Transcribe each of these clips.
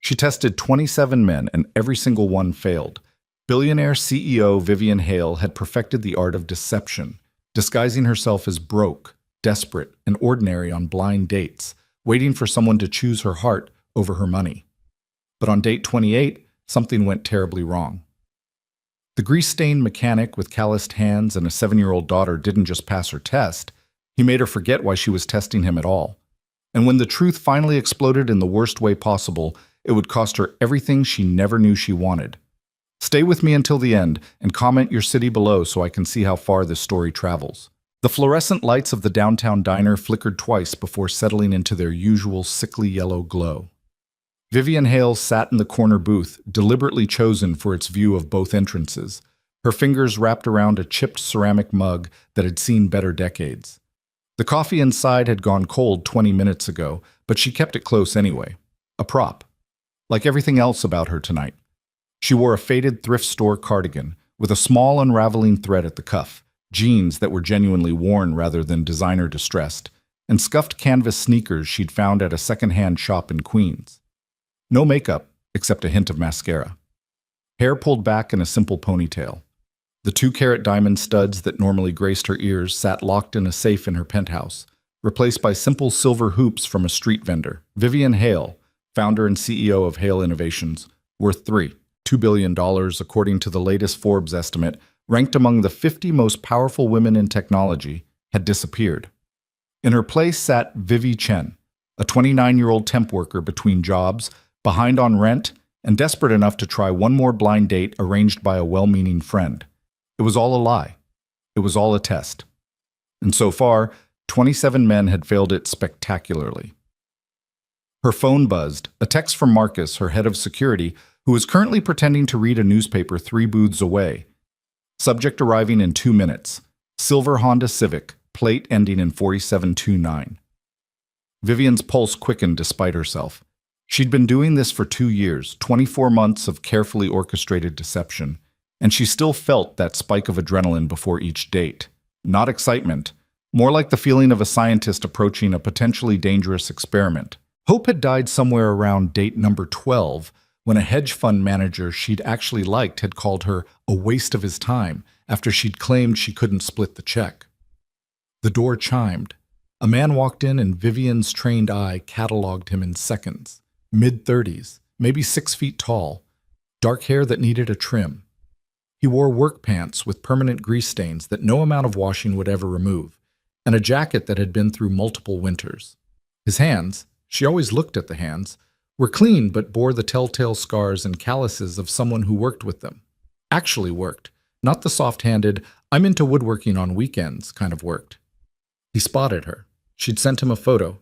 She tested 27 men, and every single one failed. Billionaire CEO Vivian Hale had perfected the art of deception, disguising herself as broke, desperate, and ordinary on blind dates, waiting for someone to choose her heart over her money. But on date 28, something went terribly wrong. The grease-stained mechanic with calloused hands and a 7-year-old daughter didn't just pass her test, he made her forget why she was testing him at all. And when the truth finally exploded in the worst way possible, it would cost her everything she never knew she wanted. Stay with me until the end and comment your city below so I can see how far this story travels. The fluorescent lights of the downtown diner flickered twice before settling into their usual sickly yellow glow. Vivian Hale sat in the corner booth, deliberately chosen for its view of both entrances, her fingers wrapped around a chipped ceramic mug that had seen better decades. The coffee inside had gone cold 20 minutes ago, but she kept it close anyway. A prop. Like everything else about her tonight. She wore a faded thrift store cardigan with a small unraveling thread at the cuff, jeans that were genuinely worn rather than designer distressed, and scuffed canvas sneakers she'd found at a second-hand shop in Queens. No makeup, except a hint of mascara. Hair pulled back in a simple ponytail. The 2-carat diamond studs that normally graced her ears sat locked in a safe in her penthouse, replaced by simple silver hoops from a street vendor. Vivian Hale, founder and CEO of Hale Innovations, worth $2 billion according to the latest Forbes estimate, ranked among the 50 most powerful women in technology, had disappeared. In her place sat Vivi Chen, a 29-year-old temp worker between jobs, behind on rent, and desperate enough to try one more blind date arranged by a well-meaning friend. It was all a lie. It was all a test. And so far, 27 men had failed it spectacularly. Her phone buzzed, a text from Marcus, her head of security, who was currently pretending to read a newspaper 3 booths away. Subject arriving in 2 minutes. Silver Honda Civic, plate ending in 4729. Vivian's pulse quickened despite herself. She'd been doing this for 2 years, 24 months of carefully orchestrated deception, and she still felt that spike of adrenaline before each date. Not excitement, more like the feeling of a scientist approaching a potentially dangerous experiment. Hope had died somewhere around date number 12, when a hedge fund manager she'd actually liked had called her a waste of his time after she'd claimed she couldn't split the check. The door chimed. A man walked in and Vivian's trained eye cataloged him in seconds. Mid-30s, maybe 6 feet tall, dark hair that needed a trim. He wore work pants with permanent grease stains that no amount of washing would ever remove, and a jacket that had been through multiple winters. His hands, she always looked at the hands, were clean but bore the telltale scars and calluses of someone who worked with them. Actually worked, not the soft-handed, I'm into woodworking on weekends kind of worked. He spotted her. She'd sent him a photo,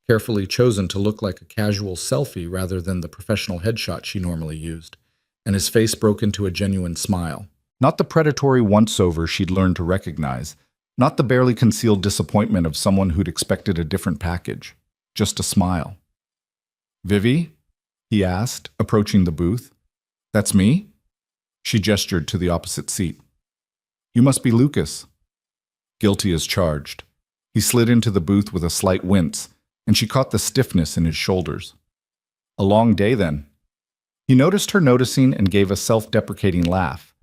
carefully chosen to look like a casual selfie rather than the professional headshot she normally used, and his face broke into a genuine smile. Not the predatory once-over she'd learned to recognize, not the barely concealed disappointment of someone who'd expected a different package, just a smile. "Vivi?" he asked, approaching the booth. "That's me?" She gestured to the opposite seat. "You must be Lucas." Guilty as charged. He slid into the booth with a slight wince, and she caught the stiffness in his shoulders. "A long day, then." He noticed her noticing and gave a self-deprecating laugh.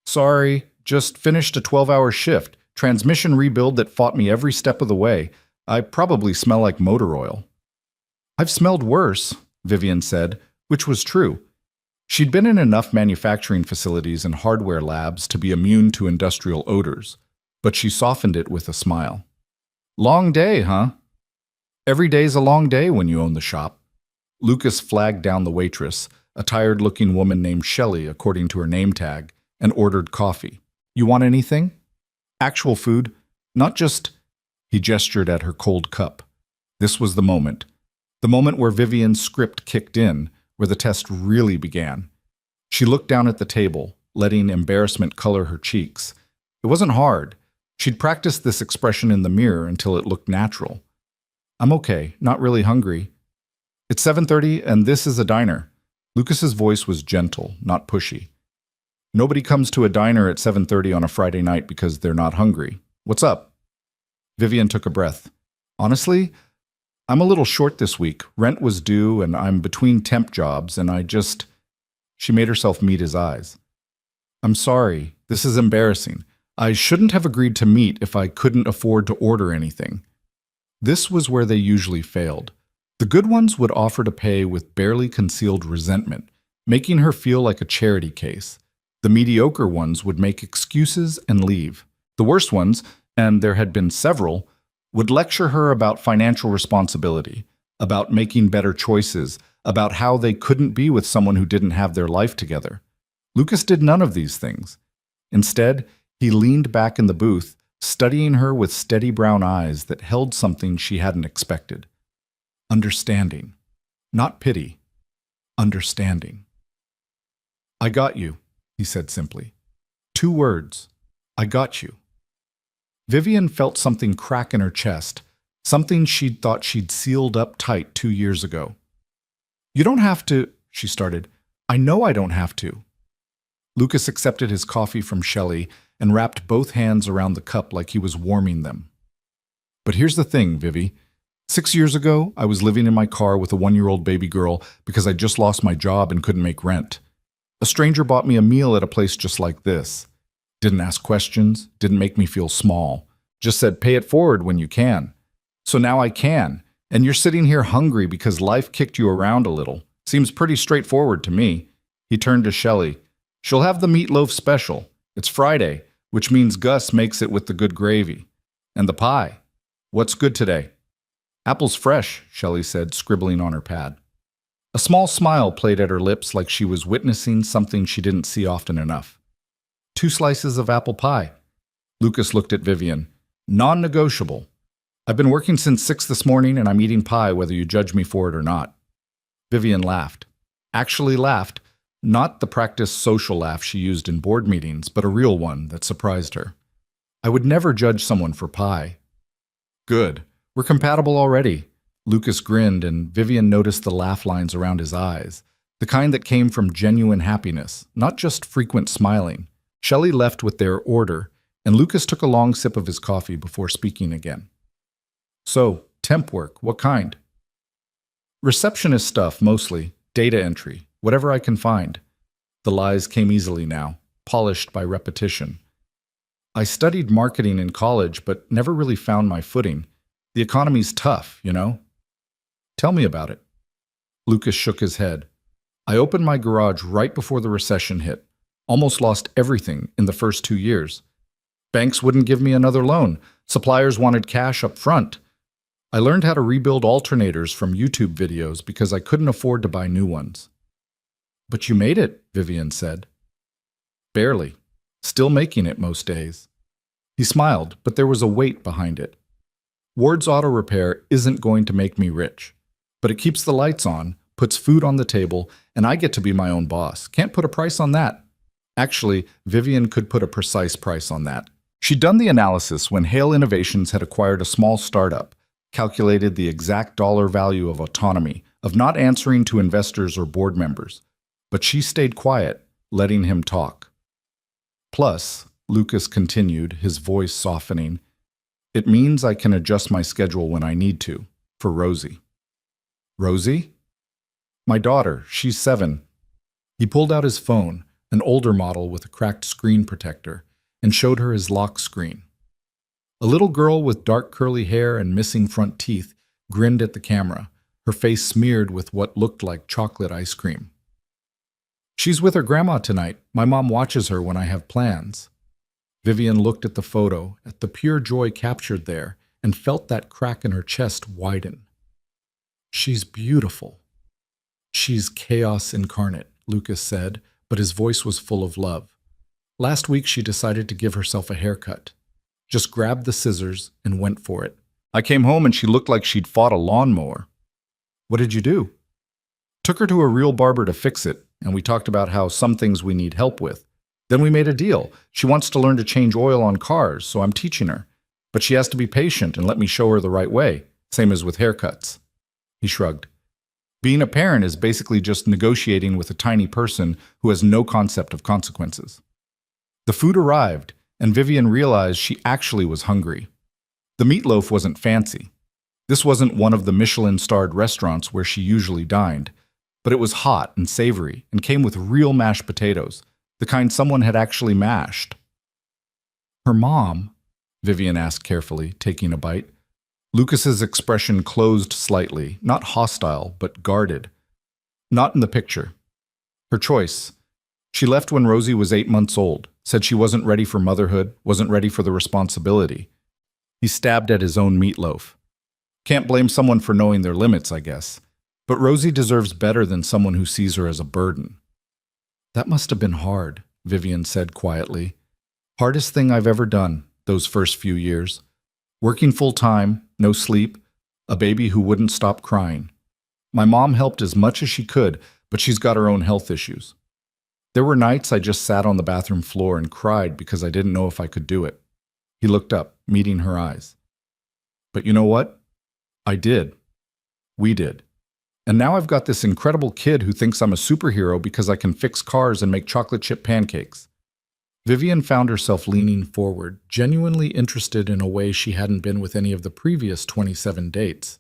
"Sorry, just finished a 12-hour shift, transmission rebuild that fought me every step of the way. I probably smell like motor oil." "I've smelled worse," Vivian said, which was true. She'd been in enough manufacturing facilities and hardware labs to be immune to industrial odors, but she softened it with a smile. "Long day, huh?" "Every day's a long day when you own the shop." Lucas flagged down the waitress, a tired-looking woman named Shelley according to her name tag, and ordered coffee. "You want anything?" "Actual food, not just—" He gestured at her cold cup. This was the moment where Vivian's script kicked in, where the test really began. She looked down at the table, letting embarrassment color her cheeks. It wasn't hard. She'd practiced this expression in the mirror until it looked natural. "I'm okay, not really hungry." "It's 7:30 and this is a diner." Lucas's voice was gentle, not pushy. "Nobody comes to a diner at 7:30 on a Friday night because they're not hungry. What's up?" Vivian took a breath. "Honestly, I'm a little short this week. Rent was due, and I'm between temp jobs, and She made herself meet his eyes. I'm sorry. This is embarrassing. I shouldn't have agreed to meet if I couldn't afford to order anything. This was where they usually failed. The good ones would offer to pay with barely concealed resentment, making her feel like a charity case. The mediocre ones would make excuses and leave. The worst ones, and there had been several, would lecture her about financial responsibility, about making better choices, about how they couldn't be with someone who didn't have their life together. Lucas did none of these things. Instead, he leaned back in the booth, studying her with steady brown eyes that held something she hadn't expected. Understanding. Not pity. Understanding. I got you, he said simply. 2 words. I got you. Vivian felt something crack in her chest, something she'd thought she'd sealed up tight 2 years ago. You don't have to, she started. I know I don't have to. Lucas accepted his coffee from Shelley and wrapped both hands around the cup like he was warming them. But here's the thing, Vivi. 6 years ago, I was living in my car with a 1-year-old baby girl because I just lost my job and couldn't make rent. A stranger bought me a meal at a place just like this. Didn't ask questions, didn't make me feel small. Just said, pay it forward when you can. So now I can, and you're sitting here hungry because life kicked you around a little. Seems pretty straightforward to me. He turned to Shelley. She'll have the meatloaf special. It's Friday, which means Gus makes it with the good gravy. And the pie. What's good today? Apple's fresh, Shelley said, scribbling on her pad. A small smile played at her lips like she was witnessing something she didn't see often enough. 2 slices of apple pie. Lucas looked at Vivian. Non-negotiable. I've been working since 6 this morning and I'm eating pie whether you judge me for it or not. Vivian laughed. Actually laughed. Not the practiced social laugh she used in board meetings, but a real one that surprised her. I would never judge someone for pie. Good. We're compatible already. Lucas grinned and Vivian noticed the laugh lines around his eyes, the kind that came from genuine happiness, not just frequent smiling. Shelley left with their order, and Lucas took a long sip of his coffee before speaking again. So, temp work, what kind? Receptionist stuff, mostly. Data entry, whatever I can find. The lies came easily now, polished by repetition. I studied marketing in college, but never really found my footing. The economy's tough, you know? Tell me about it. Lucas shook his head. I opened my garage right before the recession hit. Almost lost everything in the first 2 years. Banks wouldn't give me another loan. Suppliers wanted cash up front. I learned how to rebuild alternators from YouTube videos because I couldn't afford to buy new ones. But you made it, Vivian said. Barely. Still making it most days. He smiled, but there was a weight behind it. Ward's Auto Repair isn't going to make me rich, but it keeps the lights on, puts food on the table, and I get to be my own boss. Can't put a price on that. Actually, Vivian could put a precise price on that. She'd done the analysis when Hale Innovations had acquired a small startup, calculated the exact dollar value of autonomy, of not answering to investors or board members. But she stayed quiet, letting him talk. Plus, Lucas continued, his voice softening, it means I can adjust my schedule when I need to, for Rosie. Rosie? My daughter, she's 7. He pulled out his phone, an older model with a cracked screen protector, and showed her his lock screen. A little girl with dark curly hair and missing front teeth grinned at the camera, her face smeared with what looked like chocolate ice cream. She's with her grandma tonight. My mom watches her when I have plans. Vivian looked at the photo, at the pure joy captured there, and felt that crack in her chest widen. She's beautiful. She's chaos incarnate, Lucas said, but his voice was full of love. Last week she decided to give herself a haircut. Just grabbed the scissors and went for it. I came home and she looked like she'd fought a lawnmower. What did you do? Took her to a real barber to fix it, and we talked about how some things we need help with. Then we made a deal. She wants to learn to change oil on cars, so I'm teaching her. But she has to be patient and let me show her the right way, same as with haircuts. He shrugged. Being a parent is basically just negotiating with a tiny person who has no concept of consequences. The food arrived, and Vivian realized she actually was hungry. The meatloaf wasn't fancy. This wasn't one of the Michelin-starred restaurants where she usually dined, but it was hot and savory and came with real mashed potatoes, the kind someone had actually mashed. Her mom? Vivian asked carefully, taking a bite. Lucas's expression closed slightly, not hostile, but guarded. Not in the picture. Her choice. She left when Rosie was 8 months old, said she wasn't ready for motherhood, wasn't ready for the responsibility. He stabbed at his own meatloaf. Can't blame someone for knowing their limits, I guess. But Rosie deserves better than someone who sees her as a burden. That must have been hard, Vivian said quietly. Hardest thing I've ever done, those first few years. Working full-time, no sleep, a baby who wouldn't stop crying. My mom helped as much as she could, but she's got her own health issues. There were nights I just sat on the bathroom floor and cried because I didn't know if I could do it. He looked up, meeting her eyes. But you know what? I did. We did. And now I've got this incredible kid who thinks I'm a superhero because I can fix cars and make chocolate chip pancakes. Vivian found herself leaning forward, genuinely interested in a way she hadn't been with any of the previous 27 dates.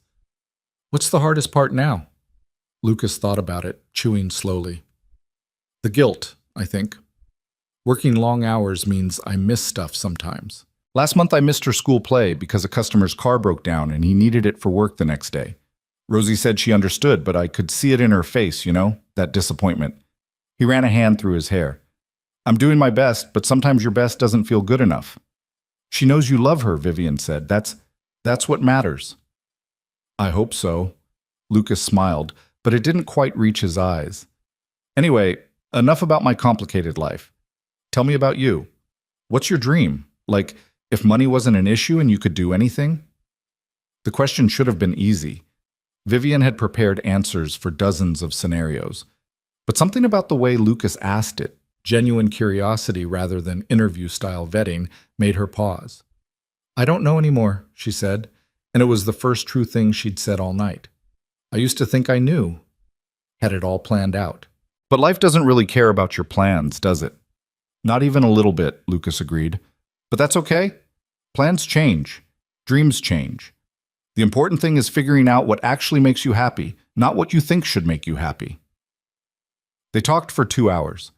What's the hardest part now? Lucas thought about it, chewing slowly. The guilt, I think. Working long hours means I miss stuff sometimes. Last month I missed her school play because a customer's car broke down and he needed it for work the next day. Rosie said she understood, but I could see it in her face, that disappointment. He ran a hand through his hair. I'm doing my best, but sometimes your best doesn't feel good enough. She knows you love her, Vivian said. That's what matters. I hope so. Lucas smiled, but it didn't quite reach his eyes. Anyway, enough about my complicated life. Tell me about you. What's your dream? Like, if money wasn't an issue and you could do anything? The question should have been easy. Vivian had prepared answers for dozens of scenarios. But something about the way Lucas asked it, genuine curiosity rather than interview-style vetting, made her pause. I don't know anymore, she said, and it was the first true thing she'd said all night. I used to think I knew. Had it all planned out. But life doesn't really care about your plans, does it? Not even a little bit, Lucas agreed. But that's okay. Plans change. Dreams change. The important thing is figuring out what actually makes you happy, not what you think should make you happy. They talked for 2 hours.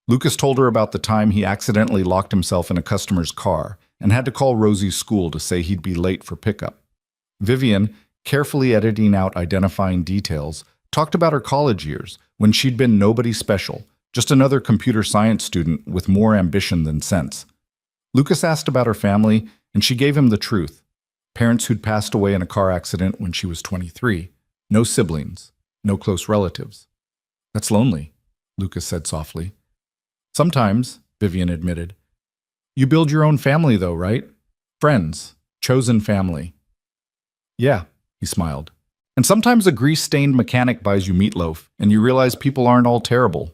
Lucas told her about the time he accidentally locked himself in a customer's car and had to call Rosie's school to say he'd be late for pickup. Vivian, carefully editing out identifying details, talked about her college years when she'd been nobody special, just another computer science student with more ambition than sense. Lucas asked about her family, and she gave him the truth. Parents who'd passed away in a car accident when she was 23. No siblings. No close relatives. That's lonely, Lucas said softly. Sometimes, Vivian admitted. You build your own family, though, right? Friends. Chosen family. Yeah, he smiled. And sometimes a grease-stained mechanic buys you meatloaf, and you realize people aren't all terrible.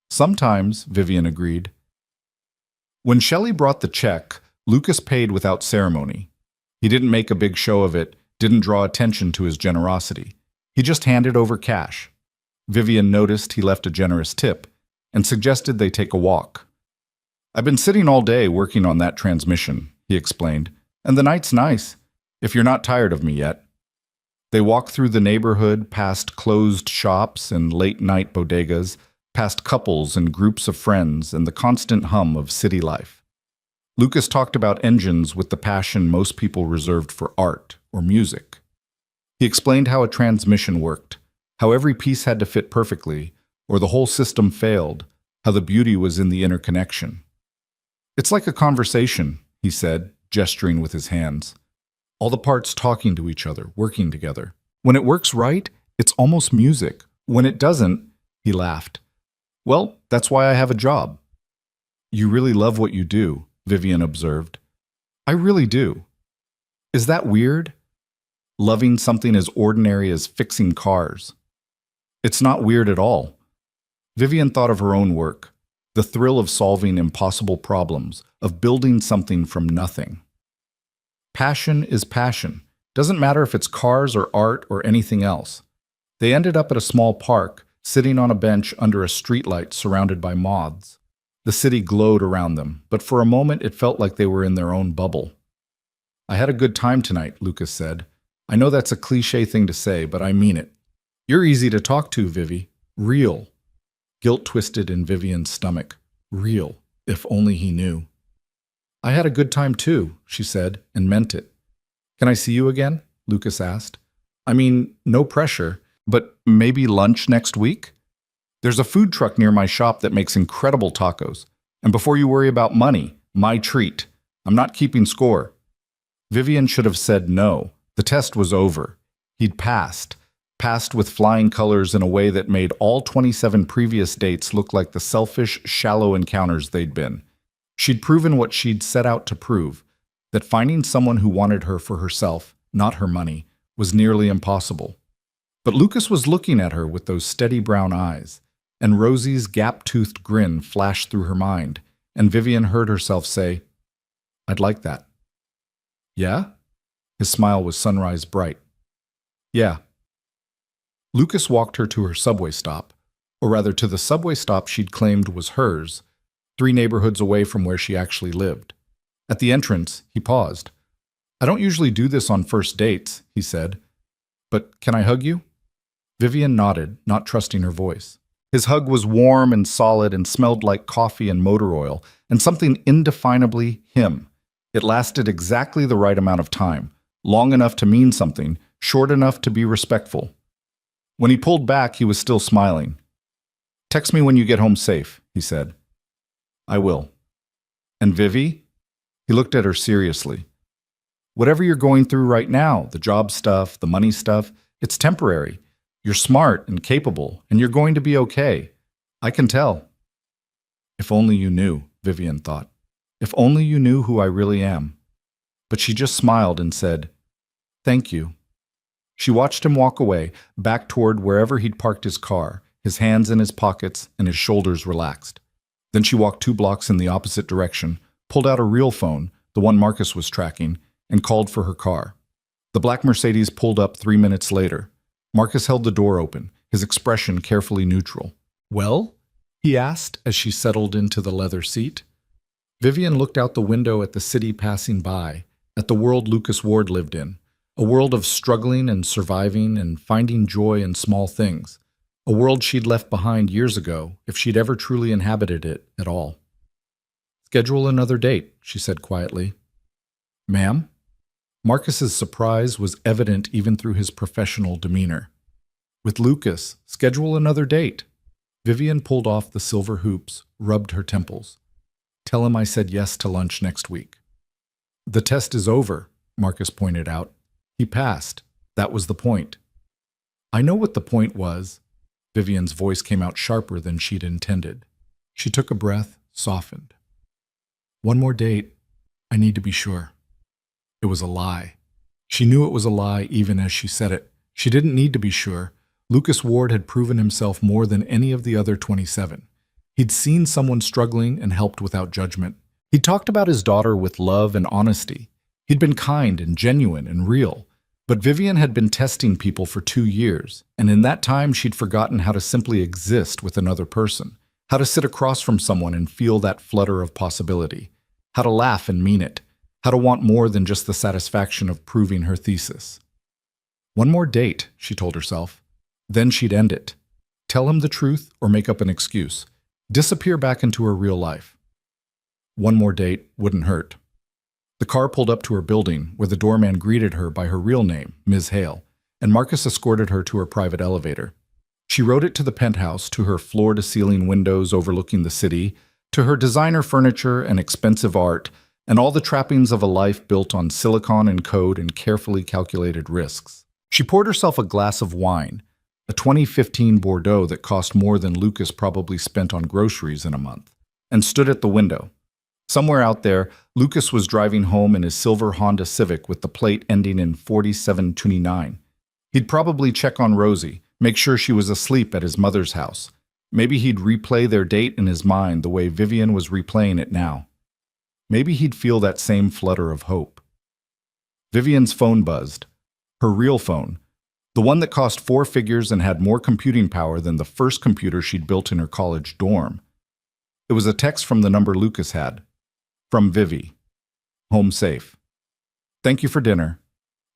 Sometimes, Vivian agreed. When Shelley brought the check, Lucas paid without ceremony. He didn't make a big show of it, didn't draw attention to his generosity. He just handed over cash. Vivian noticed he left a generous tip and suggested they take a walk. I've been sitting all day working on that transmission, he explained, and the night's nice, if you're not tired of me yet. They walked through the neighborhood, past closed shops and late-night bodegas, past couples and groups of friends and the constant hum of city life. Lucas talked about engines with the passion most people reserved for art or music. He explained how a transmission worked, how every piece had to fit perfectly, or the whole system failed, how the beauty was in the interconnection. It's like a conversation, he said, gesturing with his hands. All the parts talking to each other, working together. When it works right, it's almost music. When it doesn't, he laughed. Well, that's why I have a job. You really love what you do, Vivian observed. I really do. Is that weird? Loving something as ordinary as fixing cars. It's not weird at all. Vivian thought of her own work, the thrill of solving impossible problems, of building something from nothing. Passion is passion. Doesn't matter if it's cars or art or anything else. They ended up at a small park, sitting on a bench under a streetlight surrounded by moths. The city glowed around them, but for a moment it felt like they were in their own bubble. I had a good time tonight, Lucas said. I know that's a cliche thing to say, but I mean it. You're easy to talk to, Vivi. Real. Guilt twisted in Vivian's stomach. Real. If only he knew. I had a good time too, she said, and meant it. Can I see you again? Lucas asked. I mean, no pressure, but maybe lunch next week? There's a food truck near my shop that makes incredible tacos. And before you worry about money, my treat. I'm not keeping score. Vivian should have said no. The test was over. He'd passed. Passed with flying colors in a way that made all 27 previous dates look like the selfish, shallow encounters they'd been. She'd proven what she'd set out to prove, that finding someone who wanted her for herself, not her money, was nearly impossible. But Lucas was looking at her with those steady brown eyes, and Rosie's gap-toothed grin flashed through her mind, and Vivian heard herself say, I'd like that. Yeah? His smile was sunrise bright. Yeah. Lucas walked her to her subway stop, or rather to the subway stop she'd claimed was hers, 3 neighborhoods away from where she actually lived. At the entrance, he paused. I don't usually do this on first dates, he said. But can I hug you? Vivian nodded, not trusting her voice. His hug was warm and solid and smelled like coffee and motor oil, and something indefinably him. It lasted exactly the right amount of time, long enough to mean something, short enough to be respectful. When he pulled back, he was still smiling. Text me when you get home safe, he said. I will. And Vivi? He looked at her seriously. Whatever you're going through right now, the job stuff, the money stuff, it's temporary. You're smart and capable, and you're going to be okay. I can tell. If only you knew, Vivian thought. If only you knew who I really am. But she just smiled and said, Thank you. She watched him walk away, back toward wherever he'd parked his car, his hands in his pockets and his shoulders relaxed. Then she walked 2 blocks in the opposite direction, pulled out a real phone, the one Marcus was tracking, and called for her car. The black Mercedes pulled up 3 minutes later. Marcus held the door open, his expression carefully neutral. Well? He asked as she settled into the leather seat. Vivian looked out the window at the city passing by, at the world Lucas Ward lived in, a world of struggling and surviving and finding joy in small things, a world she'd left behind years ago if she'd ever truly inhabited it at all. Schedule another date, she said quietly. Ma'am? Marcus's surprise was evident even through his professional demeanor. With Lucas, schedule another date. Vivian pulled off the silver hoops, rubbed her temples. Tell him I said yes to lunch next week. The test is over, Marcus pointed out. He passed. That was the point. I know what the point was. Vivian's voice came out sharper than she'd intended. She took a breath, softened. One more date. I need to be sure. It was a lie. She knew it was a lie even as she said it. She didn't need to be sure. Lucas Ward had proven himself more than any of the other 27. He'd seen someone struggling and helped without judgment. He'd talked about his daughter with love and honesty. He'd been kind and genuine and real. But Vivian had been testing people for 2 years, and in that time she'd forgotten how to simply exist with another person, how to sit across from someone and feel that flutter of possibility, how to laugh and mean it, how to want more than just the satisfaction of proving her thesis. One more date, she told herself. Then she'd end it. Tell him the truth or make up an excuse. Disappear back into her real life. One more date wouldn't hurt. The car pulled up to her building, where the doorman greeted her by her real name, Ms. Hale, and Marcus escorted her to her private elevator. She rode it to the penthouse, to her floor-to-ceiling windows overlooking the city, to her designer furniture and expensive art, and all the trappings of a life built on silicon and code and carefully calculated risks. She poured herself a glass of wine, a 2015 Bordeaux that cost more than Lucas probably spent on groceries in a month, and stood at the window. Somewhere out there, Lucas was driving home in his silver Honda Civic with the plate ending in 4729. He'd probably check on Rosie, make sure she was asleep at his mother's house. Maybe he'd replay their date in his mind the way Vivian was replaying it now. Maybe he'd feel that same flutter of hope. Vivian's phone buzzed. Her real phone. The one that cost 4 figures and had more computing power than the first computer she'd built in her college dorm. It was a text from the number Lucas had. From Vivi. Home safe. Thank you for dinner.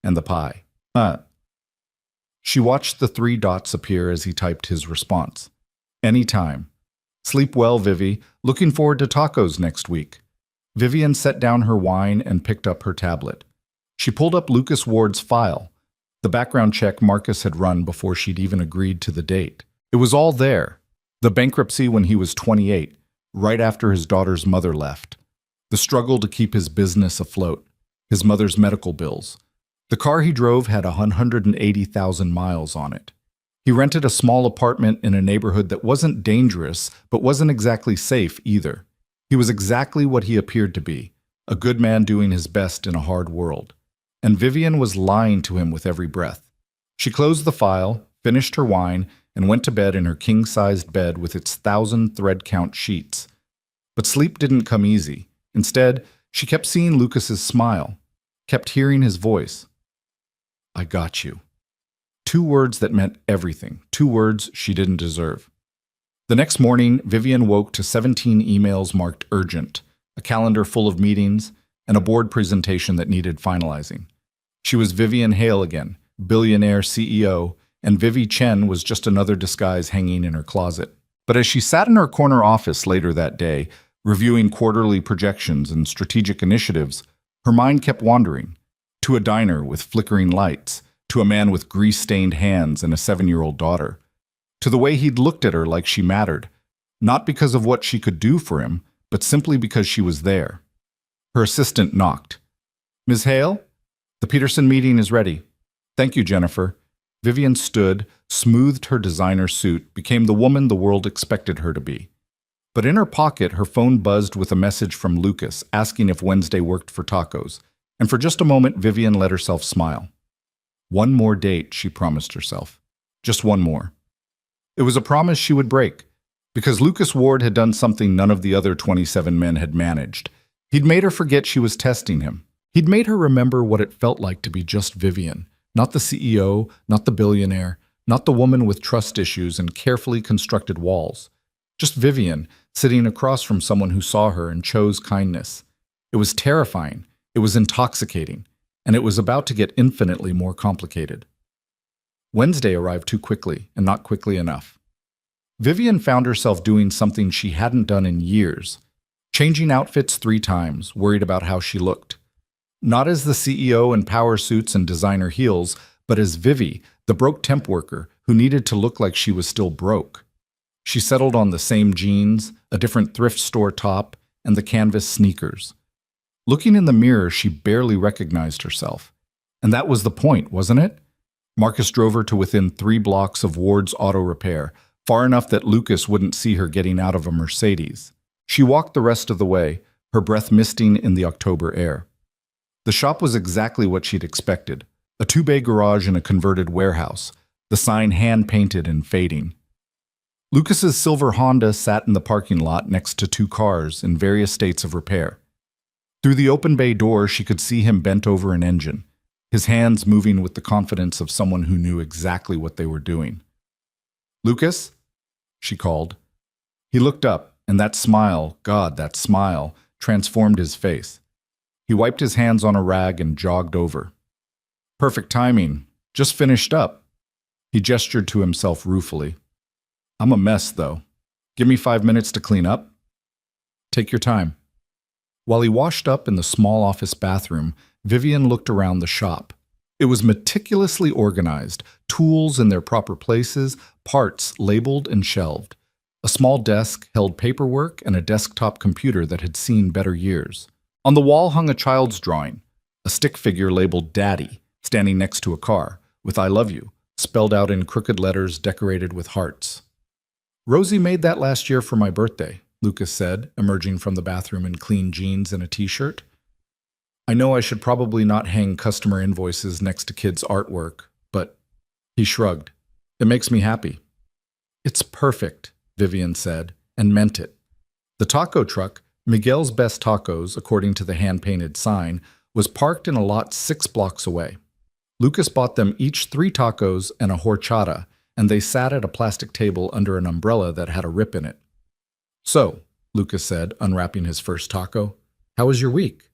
And the pie. She watched the three dots appear as he typed his response. Anytime. Sleep well, Vivi. Looking forward to tacos next week. Vivian set down her wine and picked up her tablet. She pulled up Lucas Ward's file, the background check Marcus had run before she'd even agreed to the date. It was all there. The bankruptcy when he was 28, right after his daughter's mother left. The struggle to keep his business afloat. His mother's medical bills. The car he drove had 180,000 miles on it. He rented a small apartment in a neighborhood that wasn't dangerous, but wasn't exactly safe either. He was exactly what he appeared to be, a good man doing his best in a hard world. And Vivian was lying to him with every breath. She closed the file, finished her wine, and went to bed in her king-sized bed with its 1,000 thread-count sheets. But sleep didn't come easy. Instead, she kept seeing Lucas's smile, kept hearing his voice. I got you. 2 words that meant everything, 2 words she didn't deserve. The next morning, Vivian woke to 17 emails marked urgent, a calendar full of meetings, and a board presentation that needed finalizing. She was Vivian Hale again, billionaire CEO, and Vivi Chen was just another disguise hanging in her closet. But as she sat in her corner office later that day, reviewing quarterly projections and strategic initiatives, her mind kept wandering. To a diner with flickering lights, to a man with grease-stained hands and a 7-year-old daughter, to the way he'd looked at her like she mattered, not because of what she could do for him, but simply because she was there. Her assistant knocked. Ms. Hale? The Peterson meeting is ready. Thank you, Jennifer. Vivian stood, smoothed her designer suit, became the woman the world expected her to be. But in her pocket, her phone buzzed with a message from Lucas asking if Wednesday worked for tacos, and for just a moment, Vivian let herself smile. One more date, she promised herself. Just one more. It was a promise she would break, because Lucas Ward had done something none of the other 27 men had managed. He'd made her forget she was testing him. He'd made her remember what it felt like to be just Vivian, not the CEO, not the billionaire, not the woman with trust issues and carefully constructed walls. Just Vivian, sitting across from someone who saw her and chose kindness. It was terrifying, it was intoxicating, and it was about to get infinitely more complicated. Wednesday arrived too quickly, and not quickly enough. Vivian found herself doing something she hadn't done in years. Changing outfits 3 times, worried about how she looked. Not as the CEO in power suits and designer heels, but as Vivi, the broke temp worker who needed to look like she was still broke. She settled on the same jeans, a different thrift store top, and the canvas sneakers. Looking in the mirror, she barely recognized herself. And that was the point, wasn't it? Marcus drove her to within 3 blocks of Ward's auto repair, far enough that Lucas wouldn't see her getting out of a Mercedes. She walked the rest of the way, her breath misting in the October air. The shop was exactly what she'd expected, a 2-bay garage in a converted warehouse, the sign hand-painted and fading. Lucas's silver Honda sat in the parking lot next to 2 cars in various states of repair. Through the open bay door, she could see him bent over an engine, his hands moving with the confidence of someone who knew exactly what they were doing. "Lucas?" she called. He looked up, and that smile, God, that smile, transformed his face. He wiped his hands on a rag and jogged over. "Perfect timing. Just finished up." He gestured to himself ruefully. "I'm a mess, though. Give me 5 minutes to clean up?" "Take your time." While he washed up in the small office bathroom, Vivian looked around the shop. It was meticulously organized, tools in their proper places, parts labeled and shelved. A small desk held paperwork and a desktop computer that had seen better years. On the wall hung a child's drawing, a stick figure labeled Daddy, standing next to a car, with I love you, spelled out in crooked letters decorated with hearts. "Rosie made that last year for my birthday," Lucas said, emerging from the bathroom in clean jeans and a t-shirt. "I know I should probably not hang customer invoices next to kids' artwork, but..." He shrugged. "It makes me happy." "It's perfect," Vivian said, and meant it. The taco truck, Miguel's Best Tacos, according to the hand-painted sign, was parked in a lot 6 blocks away. Lucas bought them each 3 tacos and a horchata, and they sat at a plastic table under an umbrella that had a rip in it. "So," Lucas said, unwrapping his first taco, "how was your week?"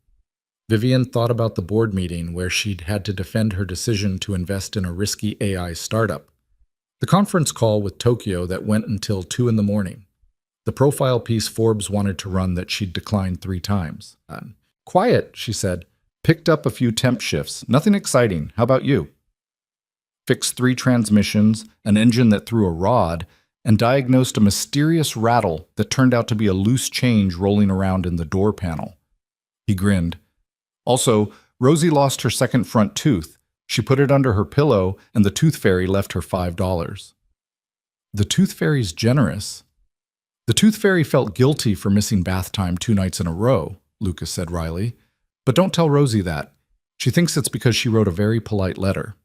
Vivian thought about the board meeting where she'd had to defend her decision to invest in a risky AI startup. The conference call with Tokyo that went until 2 in the morning. The profile piece Forbes wanted to run that she'd declined 3 times. Quiet, she said. Picked up a few temp shifts. Nothing exciting. How about you? Fixed 3 transmissions, an engine that threw a rod, and diagnosed a mysterious rattle that turned out to be a loose change rolling around in the door panel. He grinned. Also, Rosie lost her second front tooth. She put it under her pillow, and the tooth fairy left her $5. The tooth fairy's generous. The tooth fairy felt guilty for missing bath time 2 nights in a row, Lucas said wryly. But don't tell Rosie that. She thinks it's because she wrote a very polite letter.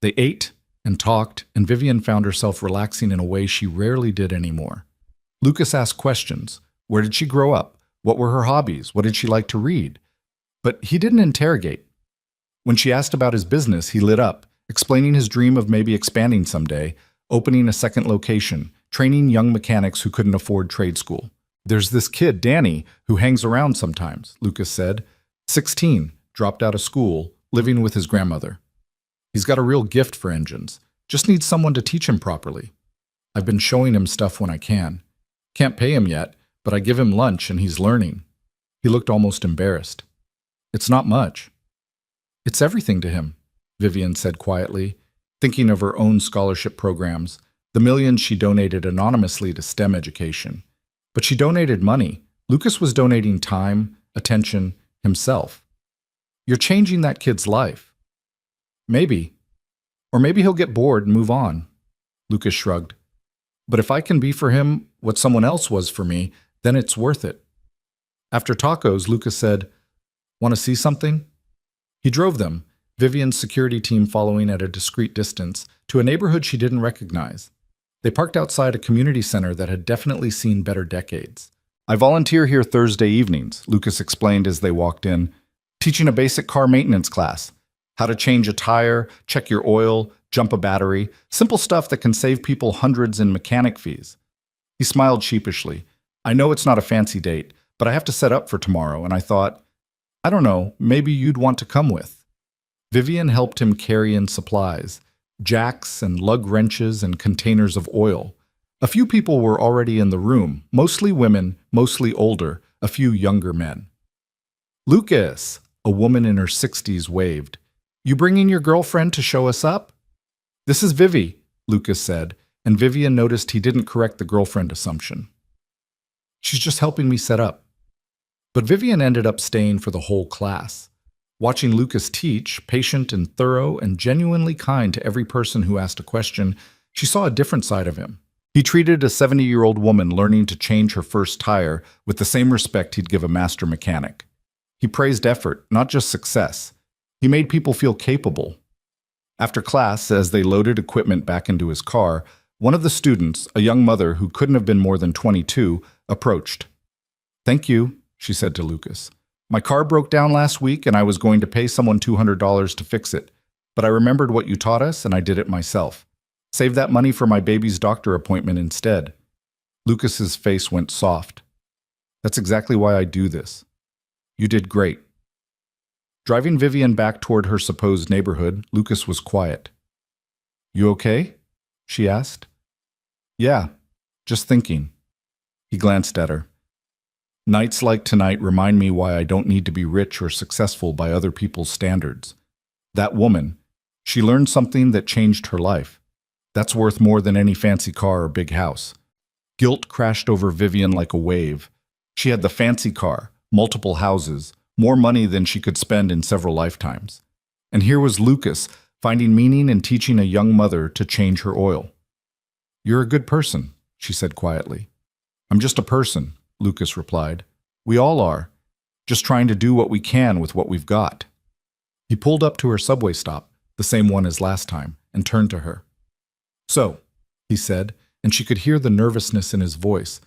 They ate and talked, and Vivian found herself relaxing in a way she rarely did anymore. Lucas asked questions. Where did she grow up? What were her hobbies? What did she like to read? But he didn't interrogate. When she asked about his business, he lit up, explaining his dream of maybe expanding someday, opening a second location, training young mechanics who couldn't afford trade school. There's this kid, Danny, who hangs around sometimes, Lucas said. 16, dropped out of school, living with his grandmother. He's got a real gift for engines. Just needs someone to teach him properly. I've been showing him stuff when I can. Can't pay him yet, but I give him lunch and he's learning. He looked almost embarrassed. It's not much. It's everything to him, Vivian said quietly, thinking of her own scholarship programs, the millions she donated anonymously to STEM education. But she donated money. Lucas was donating time, attention, himself. You're changing that kid's life. Maybe. Or maybe he'll get bored and move on. Lucas shrugged. But if I can be for him what someone else was for me, then it's worth it. After tacos, Lucas said, Want to see something? He drove them, Vivian's security team following at a discreet distance, to a neighborhood she didn't recognize. They parked outside a community center that had definitely seen better decades. I volunteer here Thursday evenings, Lucas explained as they walked in, teaching a basic car maintenance class. How to change a tire, check your oil, jump a battery, simple stuff that can save people hundreds in mechanic fees. He smiled sheepishly. I know it's not a fancy date, but I have to set up for tomorrow, and I thought, I don't know, maybe you'd want to come with. Vivian helped him carry in supplies, jacks and lug wrenches and containers of oil. A few people were already in the room, mostly women, mostly older, a few younger men. Lucas, a woman in her 60s, waved. You bringing your girlfriend to show us up? This is Vivi, Lucas said, and Vivian noticed he didn't correct the girlfriend assumption. She's just helping me set up. But Vivian ended up staying for the whole class. Watching Lucas teach, patient and thorough and genuinely kind to every person who asked a question, she saw a different side of him. He treated a 70-year-old woman learning to change her first tire with the same respect he'd give a master mechanic. He praised effort, not just success. He made people feel capable. After class, as they loaded equipment back into his car, one of the students, a young mother who couldn't have been more than 22, approached. Thank you, she said to Lucas. My car broke down last week and I was going to pay someone $200 to fix it, but I remembered what you taught us and I did it myself. Save that money for my baby's doctor appointment instead. Lucas's face went soft. That's exactly why I do this. You did great. Driving Vivian back toward her supposed neighborhood, Lucas was quiet. You okay? She asked. Yeah, just thinking. He glanced at her. Nights like tonight remind me why I don't need to be rich or successful by other people's standards. That woman, she learned something that changed her life. That's worth more than any fancy car or big house. Guilt crashed over Vivian like a wave. She had the fancy car, multiple houses, more money than she could spend in several lifetimes. And here was Lucas, finding meaning in teaching a young mother to change her oil. You're a good person, she said quietly. I'm just a person, Lucas replied. We all are, just trying to do what we can with what we've got. He pulled up to her subway stop, the same one as last time, and turned to her. So, he said, and she could hear the nervousness in his voice.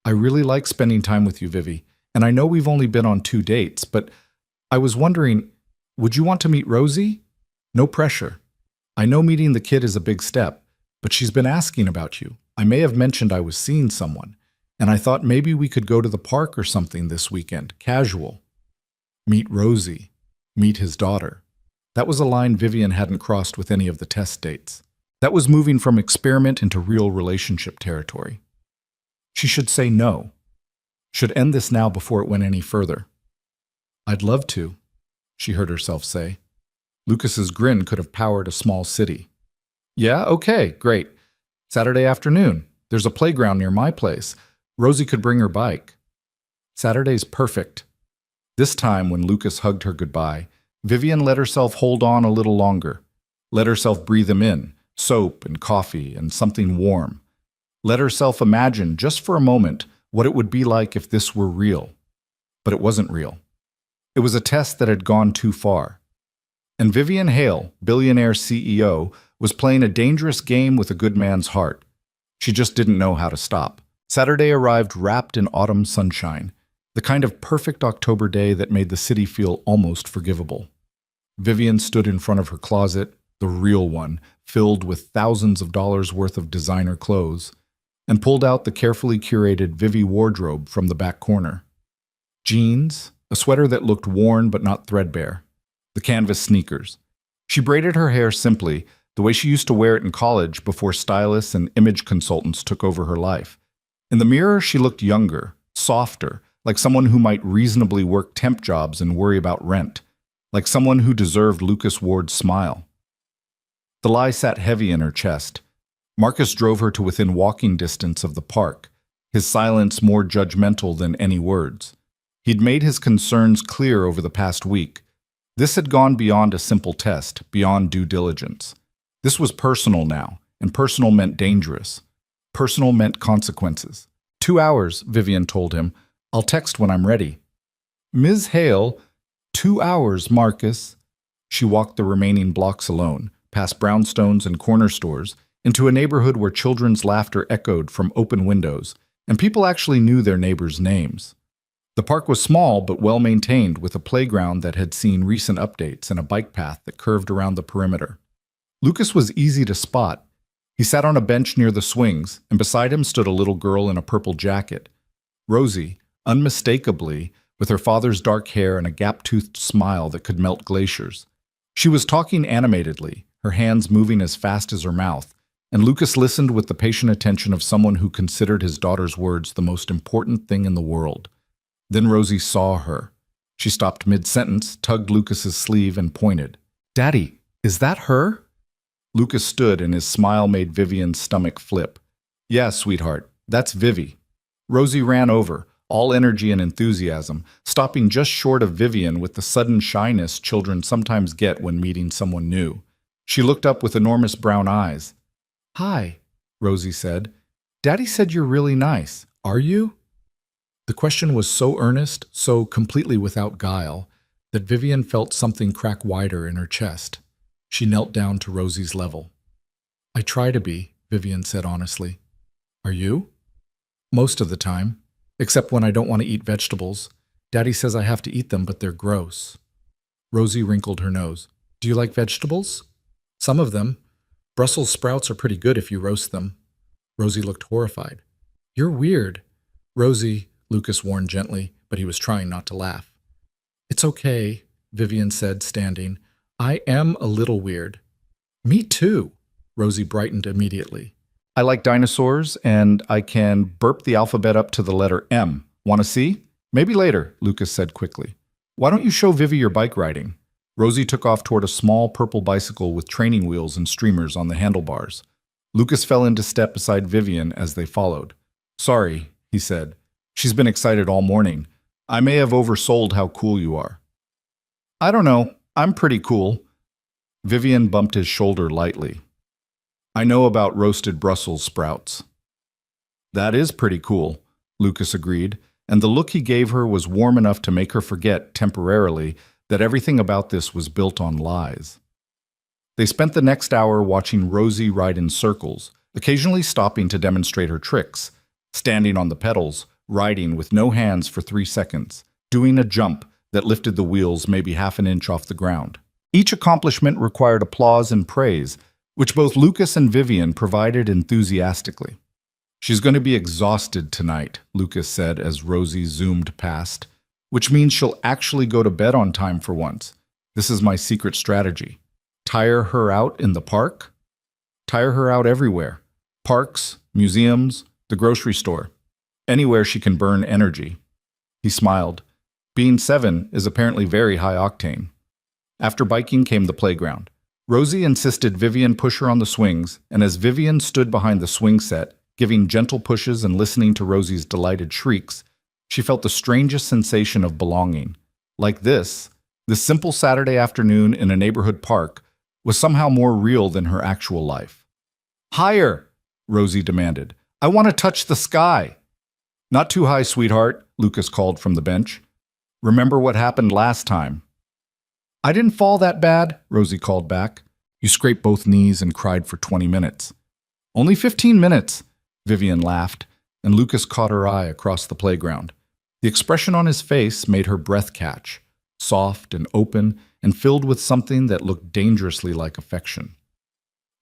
I really like spending time with you, Vivi, and I know we've only been on 2 dates, but I was wondering, would you want to meet Rosie? No pressure. I know meeting the kid is a big step, but she's been asking about you. I may have mentioned I was seeing someone, and I thought maybe we could go to the park or something this weekend, casual. Meet Rosie. Meet his daughter. That was a line Vivian hadn't crossed with any of the test dates. That was moving from experiment into real relationship territory. She should say no. Should end this now before it went any further. I'd love to, she heard herself say. Lucas's grin could have powered a small city. Yeah, okay, great. Saturday afternoon. There's a playground near my place. Rosie could bring her bike. Saturday's perfect. This time, when Lucas hugged her goodbye, Vivian let herself hold on a little longer. Let herself breathe him in, soap and coffee and something warm. Let herself imagine, just for a moment, what it would be like if this were real. But it wasn't real. It was a test that had gone too far. And Vivian Hale, billionaire CEO, was playing a dangerous game with a good man's heart. She just didn't know how to stop. Saturday arrived wrapped in autumn sunshine, the kind of perfect October day that made the city feel almost forgivable. Vivian stood in front of her closet, the real one, filled with thousands of dollars worth of designer clothes, and pulled out the carefully curated Vivi wardrobe from the back corner. Jeans, a sweater that looked worn but not threadbare, the canvas sneakers. She braided her hair simply, the way she used to wear it in college before stylists and image consultants took over her life. In the mirror, she looked younger, softer, like someone who might reasonably work temp jobs and worry about rent, like someone who deserved Lucas Ward's smile. The lie sat heavy in her chest. Marcus drove her to within walking distance of the park, his silence more judgmental than any words. He'd made his concerns clear over the past week. This had gone beyond a simple test, beyond due diligence. This was personal now, and personal meant dangerous. Personal meant consequences. 2 hours, Vivian told him. I'll text when I'm ready. Ms. Hale, 2 hours, Marcus. She walked the remaining blocks alone, past brownstones and corner stores, into a neighborhood where children's laughter echoed from open windows, and people actually knew their neighbors' names. The park was small but well-maintained, with a playground that had seen recent updates and a bike path that curved around the perimeter. Lucas was easy to spot. He sat on a bench near the swings, and beside him stood a little girl in a purple jacket. Rosie, unmistakably, with her father's dark hair and a gap-toothed smile that could melt glaciers. She was talking animatedly, her hands moving as fast as her mouth, and Lucas listened with the patient attention of someone who considered his daughter's words the most important thing in the world. Then Rosie saw her. She stopped mid-sentence, tugged Lucas's sleeve, and pointed. "Daddy, is that her?" Lucas stood, and his smile made Vivian's stomach flip. "Yeah, sweetheart, that's Vivi." Rosie ran over, all energy and enthusiasm, stopping just short of Vivian with the sudden shyness children sometimes get when meeting someone new. She looked up with enormous brown eyes. "Hi," Rosie said. "Daddy said you're really nice. Are you?" The question was so earnest, so completely without guile, that Vivian felt something crack wider in her chest. She knelt down to Rosie's level. "I try to be," Vivian said honestly. "Are you?" "Most of the time, except when I don't want to eat vegetables. Daddy says I have to eat them, but they're gross." Rosie wrinkled her nose. "Do you like vegetables?" "Some of them. Brussels sprouts are pretty good if you roast them." Rosie looked horrified. "You're weird." "Rosie," Lucas warned gently, but he was trying not to laugh. "It's okay," Vivian said, standing. "I am a little weird." "Me too." Rosie brightened immediately. "I like dinosaurs, and I can burp the alphabet up to the letter M. Want to see?" "Maybe later," Lucas said quickly. "Why don't you show Vivi your bike riding?" Rosie took off toward a small purple bicycle with training wheels and streamers on the handlebars. Lucas fell into step beside Vivian as they followed. "Sorry," he said. "She's been excited all morning. I may have oversold how cool you are." "I don't know. I'm pretty cool." Vivian bumped his shoulder lightly. "I know about roasted Brussels sprouts." "That is pretty cool," Lucas agreed, and the look he gave her was warm enough to make her forget, temporarily, that everything about this was built on lies. They spent the next hour watching Rosie ride in circles, occasionally stopping to demonstrate her tricks, standing on the pedals, riding with no hands for 3 seconds, doing a jump that lifted the wheels maybe half an inch off the ground. Each accomplishment required applause and praise, which both Lucas and Vivian provided enthusiastically. "She's going to be exhausted tonight," Lucas said as Rosie zoomed past. which means she'll actually go to bed on time for once. This is my secret strategy. Tire her out in the park? Tire her out everywhere. Parks, museums, the grocery store. Anywhere she can burn energy. He smiled. Being 7 is apparently very high octane. After biking came the playground. Rosie insisted Vivian push her on the swings, and as Vivian stood behind the swing set, giving gentle pushes and listening to Rosie's delighted shrieks, she felt the strangest sensation of belonging. Like this simple Saturday afternoon in a neighborhood park was somehow more real than her actual life. "Higher!" Rosie demanded. "I want to touch the sky." "Not too high, sweetheart," Lucas called from the bench. "Remember what happened last time." "I didn't fall that bad," Rosie called back. "You scraped both knees and cried for 20 minutes. "Only 15 minutes," Vivian laughed, and Lucas caught her eye across the playground. The expression on his face made her breath catch, soft and open and filled with something that looked dangerously like affection.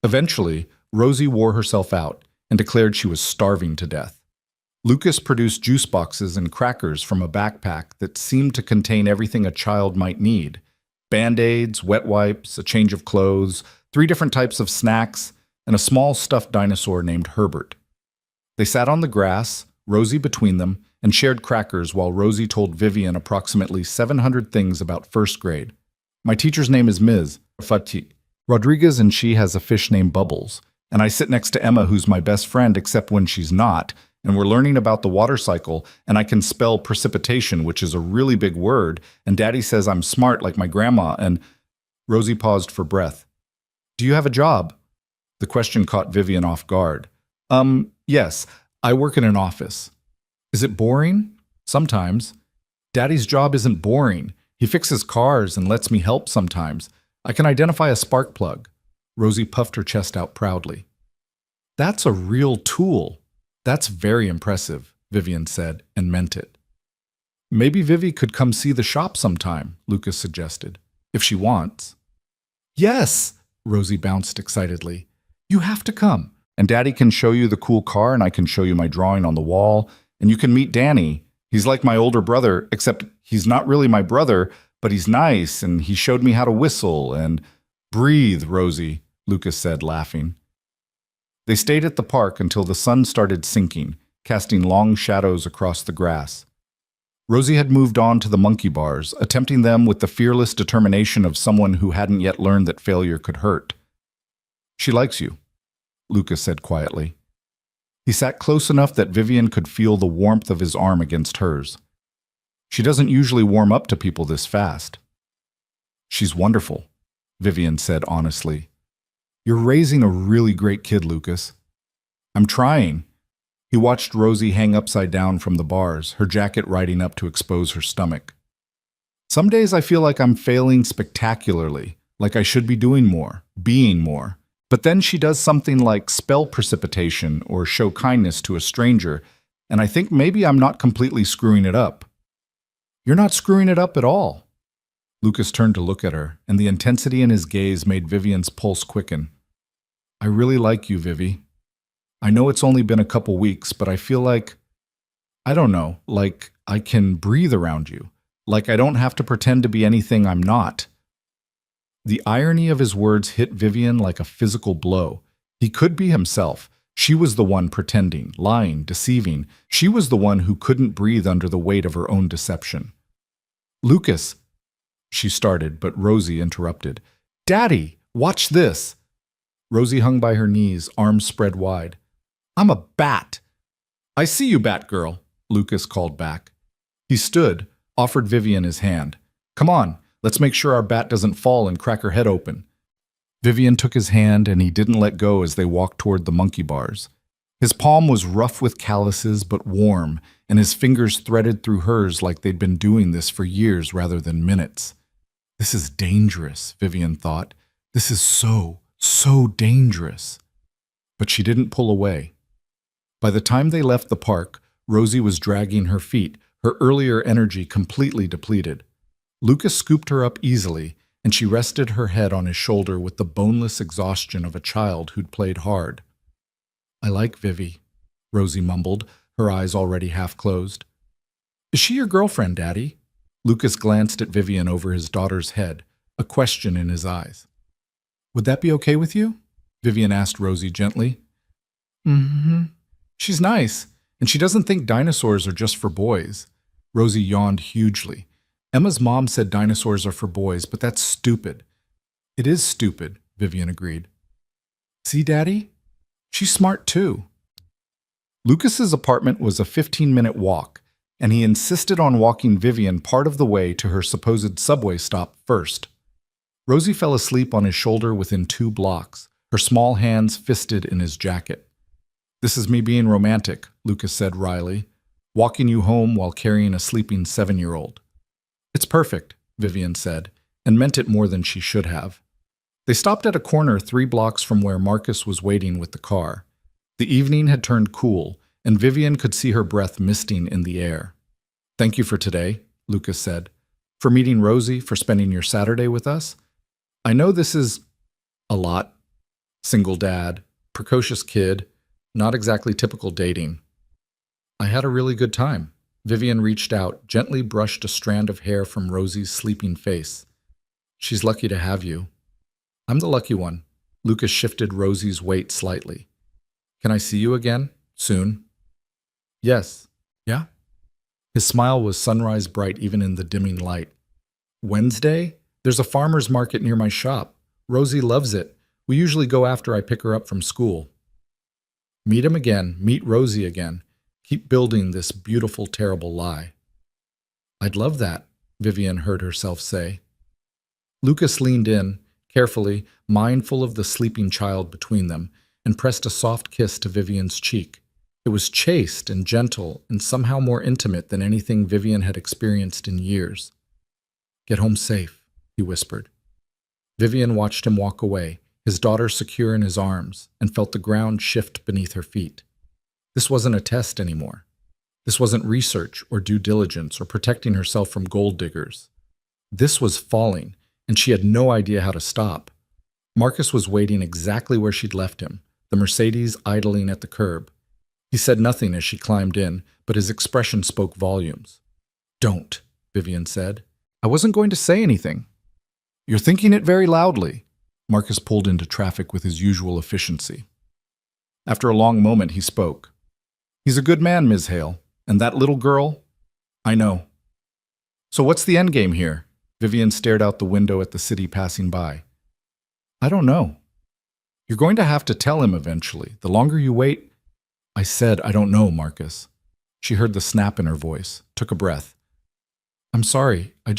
Eventually, Rosie wore herself out and declared she was starving to death. Lucas produced juice boxes and crackers from a backpack that seemed to contain everything a child might need: Band-Aids, wet wipes, a change of clothes, 3 different types of snacks, and a small stuffed dinosaur named Herbert. They sat on the grass, Rosie between them, and shared crackers while Rosie told Vivian approximately 700 things about first grade. "My teacher's name is Ms. Fati Rodriguez, and she has a fish named Bubbles. And I sit next to Emma, who's my best friend except when she's not, and we're learning about the water cycle, and I can spell precipitation, which is a really big word, and Daddy says I'm smart like my grandma, and—" Rosie paused for breath. "Do you have a job?" The question caught Vivian off guard. Yes, I work in an office." "Is it boring?" "Sometimes." "Daddy's job isn't boring. He fixes cars and lets me help sometimes. I can identify a spark plug." Rosie puffed her chest out proudly. "That's a real tool. That's very impressive," Vivian said, and meant it. "Maybe Vivi could come see the shop sometime," Lucas suggested, "if she wants." "Yes!" Rosie bounced excitedly. "You have to come. And Daddy can show you the cool car, and I can show you my drawing on the wall, and you can meet Danny. He's like my older brother, except he's not really my brother, but he's nice, and he showed me how to whistle, and—" "Breathe, Rosie," Lucas said, laughing. They stayed at the park until the sun started sinking, casting long shadows across the grass. Rosie had moved on to the monkey bars, attempting them with the fearless determination of someone who hadn't yet learned that failure could hurt. "She likes you," Lucas said quietly. He sat close enough that Vivian could feel the warmth of his arm against hers. "She doesn't usually warm up to people this fast." "She's wonderful," Vivian said honestly. "You're raising a really great kid, Lucas." "I'm trying." He watched Rosie hang upside down from the bars, her jacket riding up to expose her stomach. "Some days I feel like I'm failing spectacularly, like I should be doing more, being more. But then she does something like spell precipitation or show kindness to a stranger, and I think maybe I'm not completely screwing it up." "You're not screwing it up at all." Lucas turned to look at her, and the intensity in his gaze made Vivian's pulse quicken. "I really like you, Vivi. I know it's only been a couple weeks, but I feel like, I don't know, like I can breathe around you, like I don't have to pretend to be anything I'm not." The irony of his words hit Vivian like a physical blow. He could be himself. She was the one pretending, lying, deceiving. She was the one who couldn't breathe under the weight of her own deception. "Lucas," she started, but Rosie interrupted. "Daddy, watch this." Rosie hung by her knees, arms spread wide. "I'm a bat." "I see you, Batgirl," Lucas called back. He stood, offered Vivian his hand. "Come on. Let's make sure our bat doesn't fall and crack her head open." Vivian took his hand, and he didn't let go as they walked toward the monkey bars. His palm was rough with calluses but warm, and his fingers threaded through hers like they'd been doing this for years rather than minutes. This is dangerous, Vivian thought. This is so dangerous. But she didn't pull away. By the time they left the park, Rosie was dragging her feet, her earlier energy completely depleted. Lucas scooped her up easily, and she rested her head on his shoulder with the boneless exhaustion of a child who'd played hard. "I like Vivi," Rosie mumbled, her eyes already half closed. "Is she your girlfriend, Daddy?" Lucas glanced at Vivian over his daughter's head, a question in his eyes. "Would that be okay with you?" Vivian asked Rosie gently. "Mm-hmm. She's nice, and she doesn't think dinosaurs are just for boys." Rosie yawned hugely. "Emma's mom said dinosaurs are for boys, but that's stupid." "It is stupid," Vivian agreed. "See, Daddy? She's smart too." Lucas's apartment was a 15-minute walk, and he insisted on walking Vivian part of the way to her supposed subway stop first. Rosie fell asleep on his shoulder within 2 blocks, her small hands fisted in his jacket. "This is me being romantic," Lucas said wryly, "walking you home while carrying a sleeping 7-year-old. "It's perfect," Vivian said, and meant it more than she should have. They stopped at a corner 3 blocks from where Marcus was waiting with the car. The evening had turned cool, and Vivian could see her breath misting in the air. "Thank you for today," Lucas said. "For meeting Rosie, for spending your Saturday with us. I know this is a lot. Single dad, precocious kid, not exactly typical dating." "I had a really good time." Vivian reached out, gently brushed a strand of hair from Rosie's sleeping face. "She's lucky to have you." "I'm the lucky one." Lucas shifted Rosie's weight slightly. "Can I see you again? Soon?" "Yes." "Yeah?" His smile was sunrise bright even in the dimming light. "Wednesday? There's a farmer's market near my shop. Rosie loves it. We usually go after I pick her up from school." "Meet him again. Meet Rosie again. Keep building this beautiful, terrible lie." "I'd love that," Vivian heard herself say. Lucas leaned in, carefully, mindful of the sleeping child between them, and pressed a soft kiss to Vivian's cheek. It was chaste and gentle and somehow more intimate than anything Vivian had experienced in years. "Get home safe," he whispered. Vivian watched him walk away, his daughter secure in his arms, and felt the ground shift beneath her feet. This wasn't a test anymore. This wasn't research or due diligence or protecting herself from gold diggers. This was falling, and she had no idea how to stop. Marcus was waiting exactly where she'd left him, the Mercedes idling at the curb. He said nothing as she climbed in, but his expression spoke volumes. "Don't," Vivian said. "I wasn't going to say anything." "You're thinking it very loudly." Marcus pulled into traffic with his usual efficiency. After a long moment, he spoke. "He's a good man, Ms. Hale. And that little girl? I know." "So what's the end game here?" Vivian stared out the window at the city passing by. "I don't know." "You're going to have to tell him eventually. The longer you wait—" "I said I don't know, Marcus." She heard the snap in her voice, took a breath. "I'm sorry, I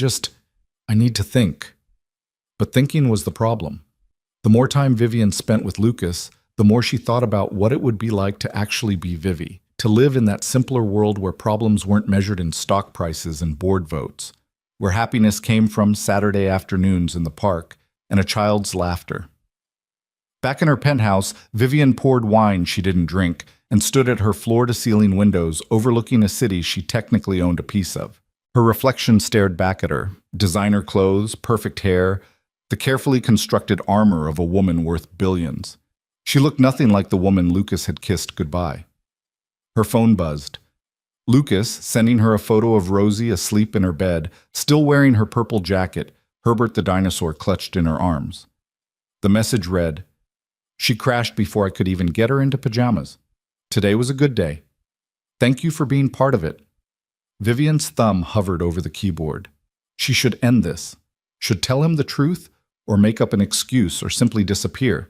need to think." But thinking was the problem. The more time Vivian spent with Lucas, the more she thought about what it would be like to actually be Vivi, to live in that simpler world where problems weren't measured in stock prices and board votes, where happiness came from Saturday afternoons in the park and a child's laughter. Back in her penthouse, Vivian poured wine she didn't drink and stood at her floor-to-ceiling windows overlooking a city she technically owned a piece of. Her reflection stared back at her, designer clothes, perfect hair, the carefully constructed armor of a woman worth billions. She looked nothing like the woman Lucas had kissed goodbye. Her phone buzzed. Lucas, sending her a photo of Rosie asleep in her bed, still wearing her purple jacket, Herbert the dinosaur clutched in her arms. The message read, "She crashed before I could even get her into pajamas. Today was a good day. Thank you for being part of it." Vivian's thumb hovered over the keyboard. She should end this, should tell him the truth, or make up an excuse or simply disappear.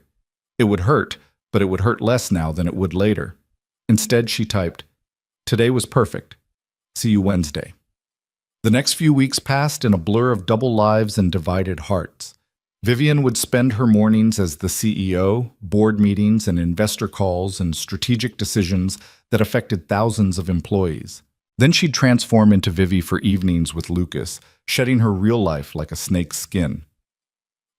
It would hurt, but it would hurt less now than it would later. Instead, she typed, "Today was perfect. See you Wednesday." The next few weeks passed in a blur of double lives and divided hearts. Vivian would spend her mornings as the CEO, board meetings and investor calls and strategic decisions that affected thousands of employees. Then she'd transform into Vivi for evenings with Lucas, shedding her real life like a snake's skin.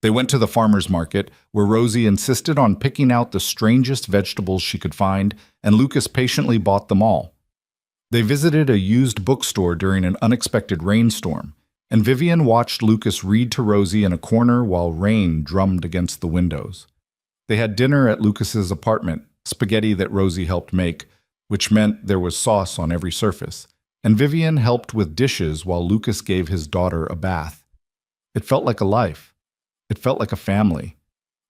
They went to the farmer's market, where Rosie insisted on picking out the strangest vegetables she could find, and Lucas patiently bought them all. They visited a used bookstore during an unexpected rainstorm, and Vivian watched Lucas read to Rosie in a corner while rain drummed against the windows. They had dinner at Lucas's apartment, spaghetti that Rosie helped make, which meant there was sauce on every surface, and Vivian helped with dishes while Lucas gave his daughter a bath. It felt like a life. It felt like a family.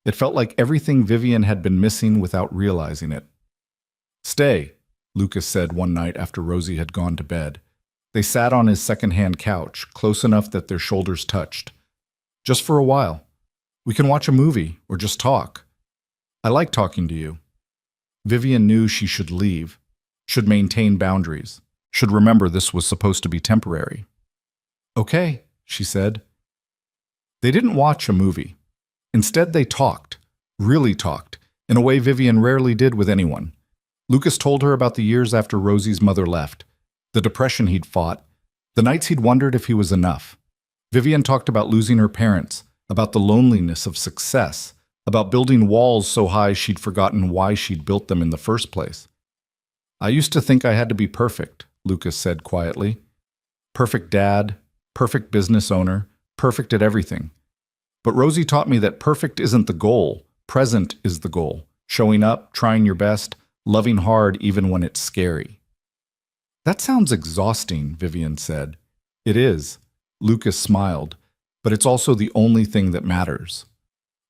It felt like everything Vivian had been missing without realizing it. "Stay," Lucas said one night after Rosie had gone to bed. They sat on his second-hand couch, close enough that their shoulders touched. "Just for a while. We can watch a movie or just talk. I like talking to you." Vivian knew she should leave, should maintain boundaries, should remember this was supposed to be temporary. "Okay," she said. They didn't watch a movie. Instead, they talked, really talked, in a way Vivian rarely did with anyone. Lucas told her about the years after Rosie's mother left, the depression he'd fought, the nights he'd wondered if he was enough. Vivian talked about losing her parents, about the loneliness of success, about building walls so high she'd forgotten why she'd built them in the first place. "I used to think I had to be perfect," Lucas said quietly. "Perfect dad, perfect business owner, perfect at everything. But Rosie taught me that perfect isn't the goal, present is the goal. Showing up, trying your best, loving hard even when it's scary." "That sounds exhausting," Vivian said. "It is." Lucas smiled. "But it's also the only thing that matters."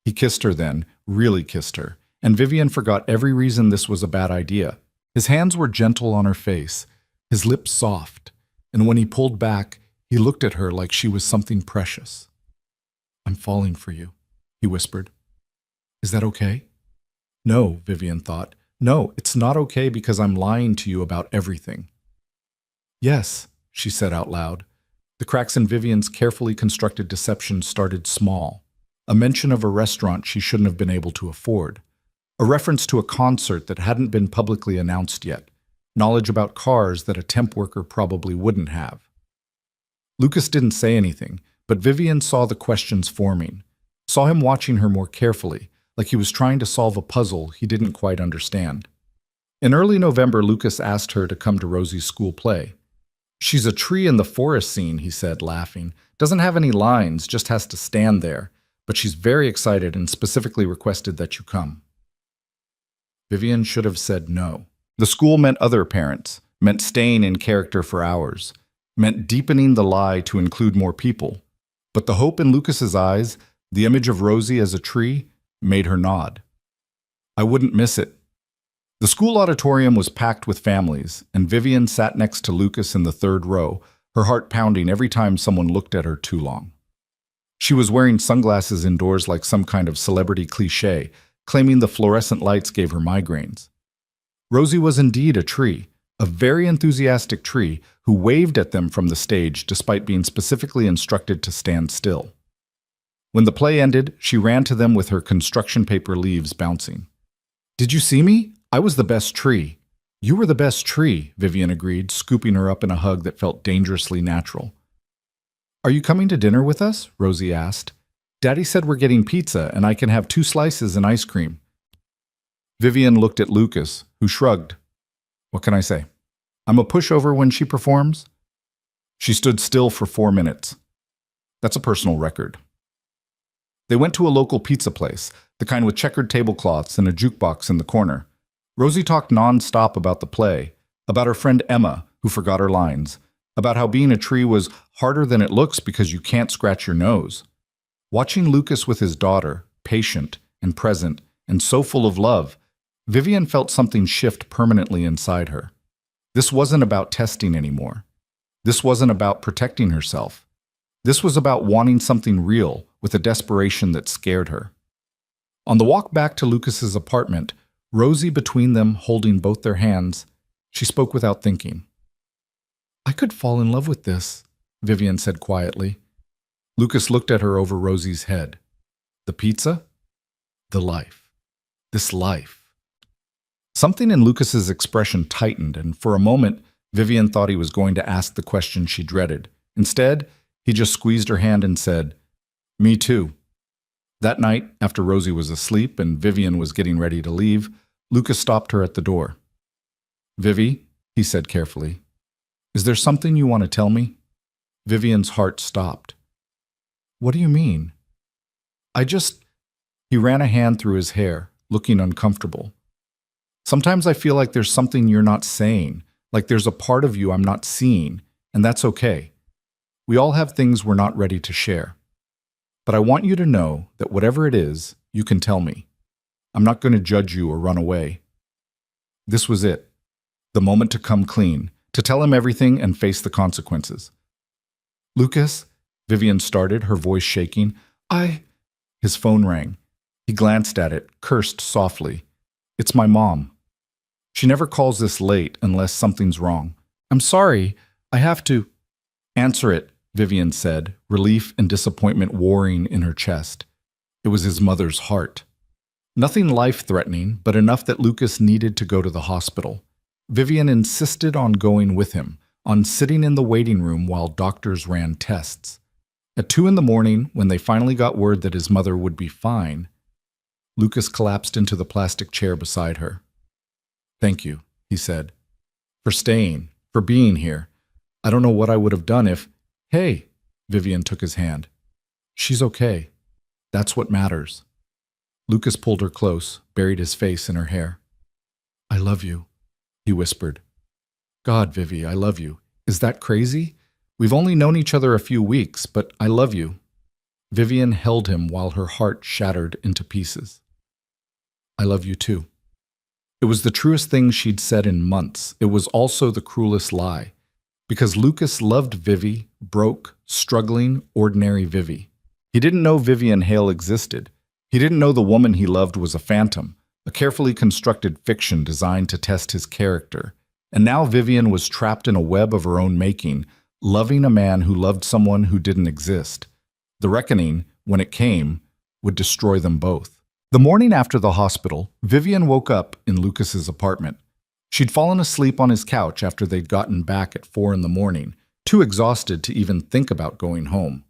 He kissed her then, really kissed her, and Vivian forgot every reason this was a bad idea. His hands were gentle on her face, his lips soft, and when he pulled back, he looked at her like she was something precious. "I'm falling for you," he whispered. "Is that okay?" "No," Vivian thought. "No, it's not okay because I'm lying to you about everything." "Yes," she said out loud. The cracks in Vivian's carefully constructed deception started small. A mention of a restaurant she shouldn't have been able to afford. A reference to a concert that hadn't been publicly announced yet. Knowledge about cars that a temp worker probably wouldn't have. Lucas didn't say anything, but Vivian saw the questions forming. Saw him watching her more carefully, like he was trying to solve a puzzle he didn't quite understand. In early November, Lucas asked her to come to Rosie's school play. "She's a tree in the forest scene," he said, laughing. "Doesn't have any lines, just has to stand there. But she's very excited and specifically requested that you come." Vivian should have said no. The school meant other parents, meant staying in character for hours, meant deepening the lie to include more people. But the hope in Lucas's eyes, the image of Rosie as a tree, made her nod. "I wouldn't miss it." The school auditorium was packed with families, and Vivian sat next to Lucas in the third row, her heart pounding every time someone looked at her too long. She was wearing sunglasses indoors like some kind of celebrity cliché, claiming the fluorescent lights gave her migraines. Rosie was indeed a tree, a very enthusiastic tree who waved at them from the stage despite being specifically instructed to stand still. When the play ended, she ran to them with her construction paper leaves bouncing. "Did you see me? I was the best tree." "You were the best tree," Vivian agreed, scooping her up in a hug that felt dangerously natural. "Are you coming to dinner with us?" Rosie asked. "Daddy said we're getting pizza and I can have 2 slices and ice cream." Vivian looked at Lucas, who shrugged. "What can I say? I'm a pushover when she performs?" She stood still for 4 minutes. "That's a personal record." They went to a local pizza place, the kind with checkered tablecloths and a jukebox in the corner. Rosie talked non-stop about the play, about her friend Emma, who forgot her lines, about how being a tree was harder than it looks because you can't scratch your nose. Watching Lucas with his daughter, patient and present and so full of love, Vivian felt something shift permanently inside her. This wasn't about testing anymore. This wasn't about protecting herself. This was about wanting something real with a desperation that scared her. On the walk back to Lucas's apartment, Rosie between them holding both their hands, she spoke without thinking. "I could fall in love with this," Vivian said quietly. Lucas looked at her over Rosie's head. The pizza? The life. This life. Something in Lucas's expression tightened, and for a moment, Vivian thought he was going to ask the question she dreaded. Instead, he just squeezed her hand and said, "Me too." That night, after Rosie was asleep and Vivian was getting ready to leave, Lucas stopped her at the door. "Vivi," he said carefully, "is there something you want to tell me?" Vivian's heart stopped. "What do you mean?" He ran a hand through his hair, looking uncomfortable. "Sometimes I feel like there's something you're not saying, Like there's a part of you I'm not seeing, and that's okay. We all have things we're not ready to share. But I want you to know that whatever it is, you can tell me. I'm not going to judge you or run away. This was it. The moment to come clean, to tell him everything and face the consequences. Lucas, Vivian started, her voice shaking. His phone rang. He glanced at it, cursed softly. It's my mom. She never calls this late unless something's wrong. I'm sorry, I have to. Answer it, Vivian said, relief and disappointment warring in her chest. It was his mother's heart. Nothing life-threatening, but enough that Lucas needed to go to the hospital. Vivian insisted on going with him, on sitting in the waiting room while doctors ran tests. At 2 a.m, when they finally got word that his mother would be fine, Lucas collapsed into the plastic chair beside her. Thank you, he said, for staying, for being here. I don't know what I would have done if… Hey, Vivian took his hand. She's okay. That's what matters. Lucas pulled her close, buried his face in her hair. I love you, he whispered. God, Vivi, I love you. Is that crazy? We've only known each other a few weeks, but I love you. Vivian held him while her heart shattered into pieces. I love you too. It was the truest thing she'd said in months. It was also the cruelest lie. Because Lucas loved Vivi, broke, struggling, ordinary Vivi. He didn't know Vivian Hale existed. He didn't know the woman he loved was a phantom, a carefully constructed fiction designed to test his character. And now Vivian was trapped in a web of her own making, loving a man who loved someone who didn't exist. The reckoning, when it came, would destroy them both. The morning after the hospital, Vivian woke up in Lucas's apartment. She'd fallen asleep on his couch after they'd gotten back at 4 a.m, too exhausted to even think about going home.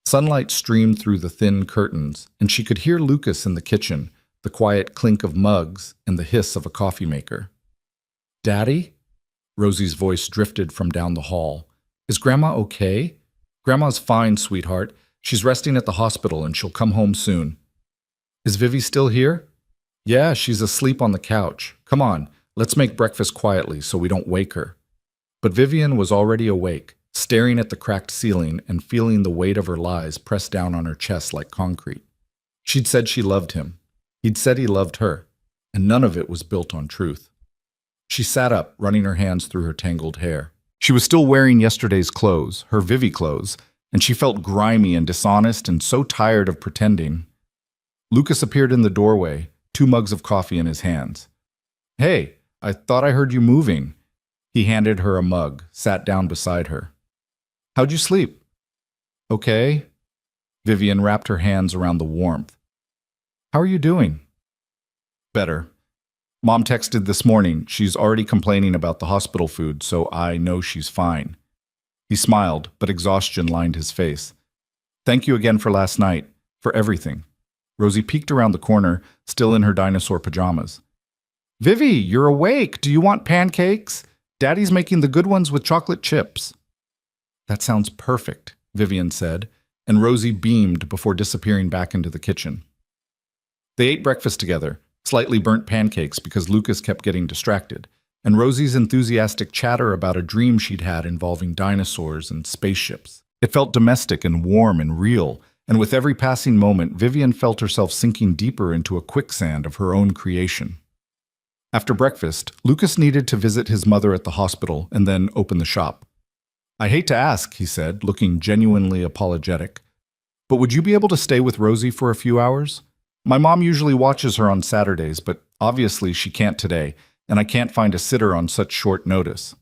Sunlight streamed through the thin curtains, and she could hear Lucas in the kitchen, the quiet clink of mugs and the hiss of a coffee maker. Daddy? Rosie's voice drifted from down the hall. Is Grandma okay? Grandma's fine, sweetheart. She's resting at the hospital and she'll come home soon. Is Vivi still here? Yeah, she's asleep on the couch. Come on, let's make breakfast quietly so we don't wake her. But Vivian was already awake, staring at the cracked ceiling and feeling the weight of her lies press down on her chest like concrete. She'd said she loved him. He'd said he loved her, and none of it was built on truth. She sat up, running her hands through her tangled hair. She was still wearing yesterday's clothes, her Vivi clothes, and she felt grimy and dishonest and so tired of pretending. Lucas appeared in the doorway, 2 mugs of coffee in his hands. Hey, I thought I heard you moving. He handed her a mug, sat down beside her. How'd you sleep? Okay. Vivian wrapped her hands around the warmth. How are you doing? Better. Mom texted this morning. She's already complaining about the hospital food, so I know she's fine. He smiled, but exhaustion lined his face. Thank you again for last night, for everything. Rosie peeked around the corner, still in her dinosaur pajamas. Vivi, you're awake. Do you want pancakes? Daddy's making the good ones with chocolate chips. That sounds perfect, Vivian said, and Rosie beamed before disappearing back into the kitchen. They ate breakfast together, slightly burnt pancakes because Lucas kept getting distracted, and Rosie's enthusiastic chatter about a dream she'd had involving dinosaurs and spaceships. It felt domestic and warm and real, and with every passing moment, Vivian felt herself sinking deeper into a quicksand of her own creation. After breakfast, Lucas needed to visit his mother at the hospital and then open the shop. I hate to ask, he said, looking genuinely apologetic, but would you be able to stay with Rosie for a few hours? My mom usually watches her on Saturdays, but obviously she can't today, and I can't find a sitter on such short notice.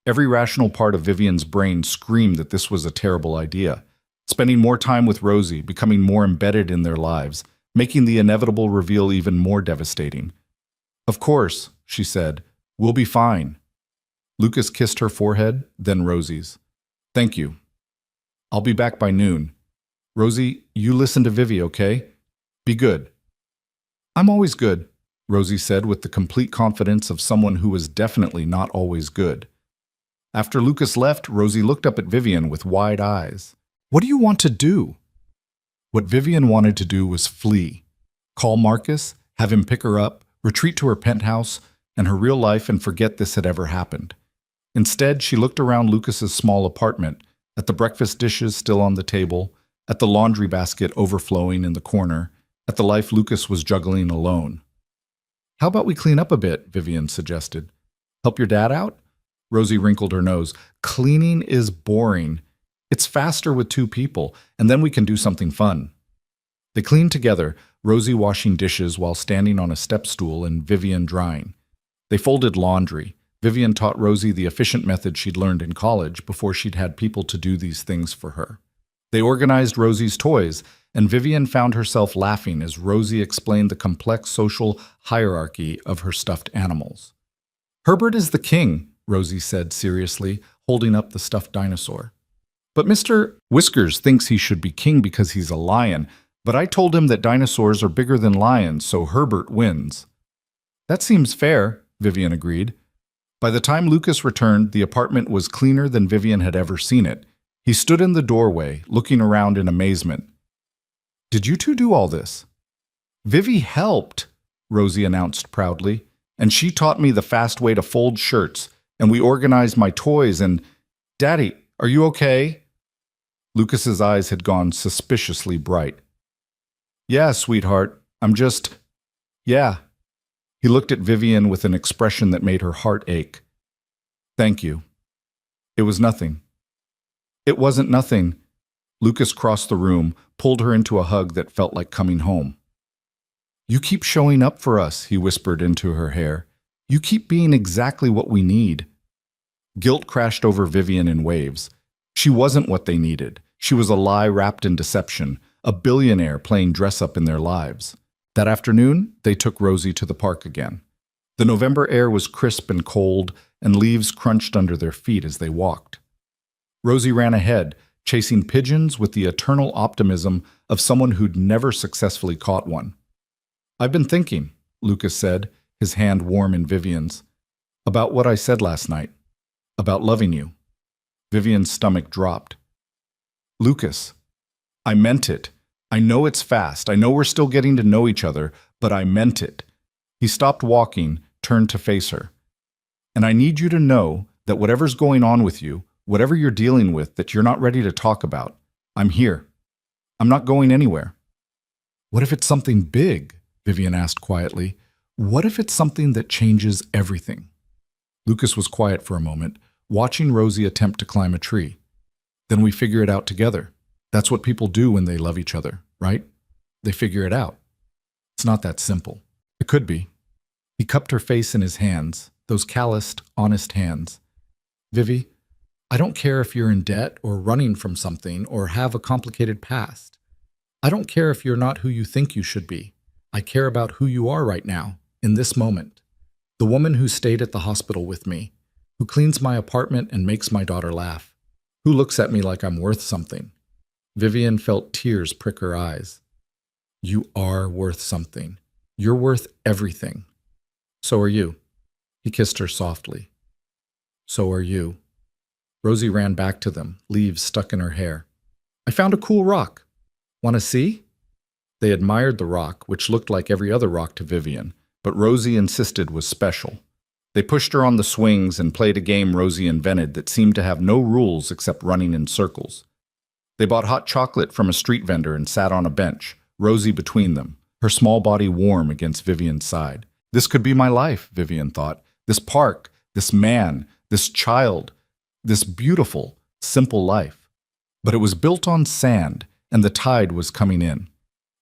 Every rational part of Vivian's brain screamed that this was a terrible idea. Spending more time with Rosie, becoming more embedded in their lives, making the inevitable reveal even more devastating. Of course, she said, we'll be fine. Lucas kissed her forehead, then Rosie's. Thank you. I'll be back by noon. Rosie, you listen to Vivi, okay? Be good. I'm always good, Rosie said with the complete confidence of someone who was definitely not always good. After Lucas left, Rosie looked up at Vivian with wide eyes. What do you want to do? What Vivian wanted to do was flee. Call Marcus, have him pick her up, retreat to her penthouse and her real life and forget this had ever happened. Instead, she looked around Lucas's small apartment, at the breakfast dishes still on the table, at the laundry basket overflowing in the corner, at the life Lucas was juggling alone. "How about we clean up a bit?" Vivian suggested. "Help your dad out?" Rosie wrinkled her nose. "Cleaning is boring. It's faster with two people, and then we can do something fun." They cleaned together, Rosie washing dishes while standing on a step stool and Vivian drying. They folded laundry. Vivian taught Rosie the efficient method she'd learned in college before she'd had people to do these things for her. They organized Rosie's toys, and Vivian found herself laughing as Rosie explained the complex social hierarchy of her stuffed animals. "Herbert is the king," Rosie said seriously, holding up the stuffed dinosaur. "But Mr. Whiskers thinks he should be king because he's a lion, but I told him that dinosaurs are bigger than lions, so Herbert wins." "That seems fair," Vivian agreed. By the time Lucas returned, the apartment was cleaner than Vivian had ever seen it. He stood in the doorway, looking around in amazement. "Did you two do all this?" "Vivi helped," Rosie announced proudly, "and she taught me the fast way to fold shirts, and we organized my toys and— Daddy, are you okay?" Lucas's eyes had gone suspiciously bright. "Yeah, sweetheart, I'm just— Yeah." He looked at Vivian with an expression that made her heart ache. "Thank you." "It was nothing." "It wasn't nothing." Lucas crossed the room, pulled her into a hug that felt like coming home. "You keep showing up for us," he whispered into her hair. "You keep being exactly what we need." Guilt crashed over Vivian in waves. She wasn't what they needed. She was a lie wrapped in deception, a billionaire playing dress-up in their lives. That afternoon, they took Rosie to the park again. The November air was crisp and cold, and leaves crunched under their feet as they walked. Rosie ran ahead, chasing pigeons with the eternal optimism of someone who'd never successfully caught one. "I've been thinking," Lucas said, his hand warm in Vivian's, "about what I said last night, about loving you." Vivian's stomach dropped. "Lucas, I meant it. I know it's fast. I know we're still getting to know each other, but I meant it." He stopped walking, turned to face her. "And I need you to know that whatever's going on with you, whatever you're dealing with that you're not ready to talk about, I'm here. I'm not going anywhere." "What if it's something big?" Vivian asked quietly. "What if it's something that changes everything?" Lucas was quiet for a moment, watching Rosie attempt to climb a tree. "Then we figure it out together. That's what people do when they love each other, right? They figure it out." "It's not that simple." "It could be." He cupped her face in his hands, those calloused, honest hands. "Vivi, I don't care if you're in debt or running from something or have a complicated past. I don't care if you're not who you think you should be. I care about who you are right now, in this moment. The woman who stayed at the hospital with me, who cleans my apartment and makes my daughter laugh, who looks at me like I'm worth something." Vivian felt tears prick her eyes. "You are worth something. You're worth everything. So are you." He kissed her softly. "So are you." Rosie ran back to them, leaves stuck in her hair. "I found a cool rock. Want to see?" They admired the rock, which looked like every other rock to Vivian, but Rosie insisted was special. They pushed her on the swings and played a game Rosie invented that seemed to have no rules except running in circles. They bought hot chocolate from a street vendor and sat on a bench, Rosie between them, her small body warm against Vivian's side. This could be my life, Vivian thought. This park, this man, this child, this beautiful, simple life. But it was built on sand, and the tide was coming in.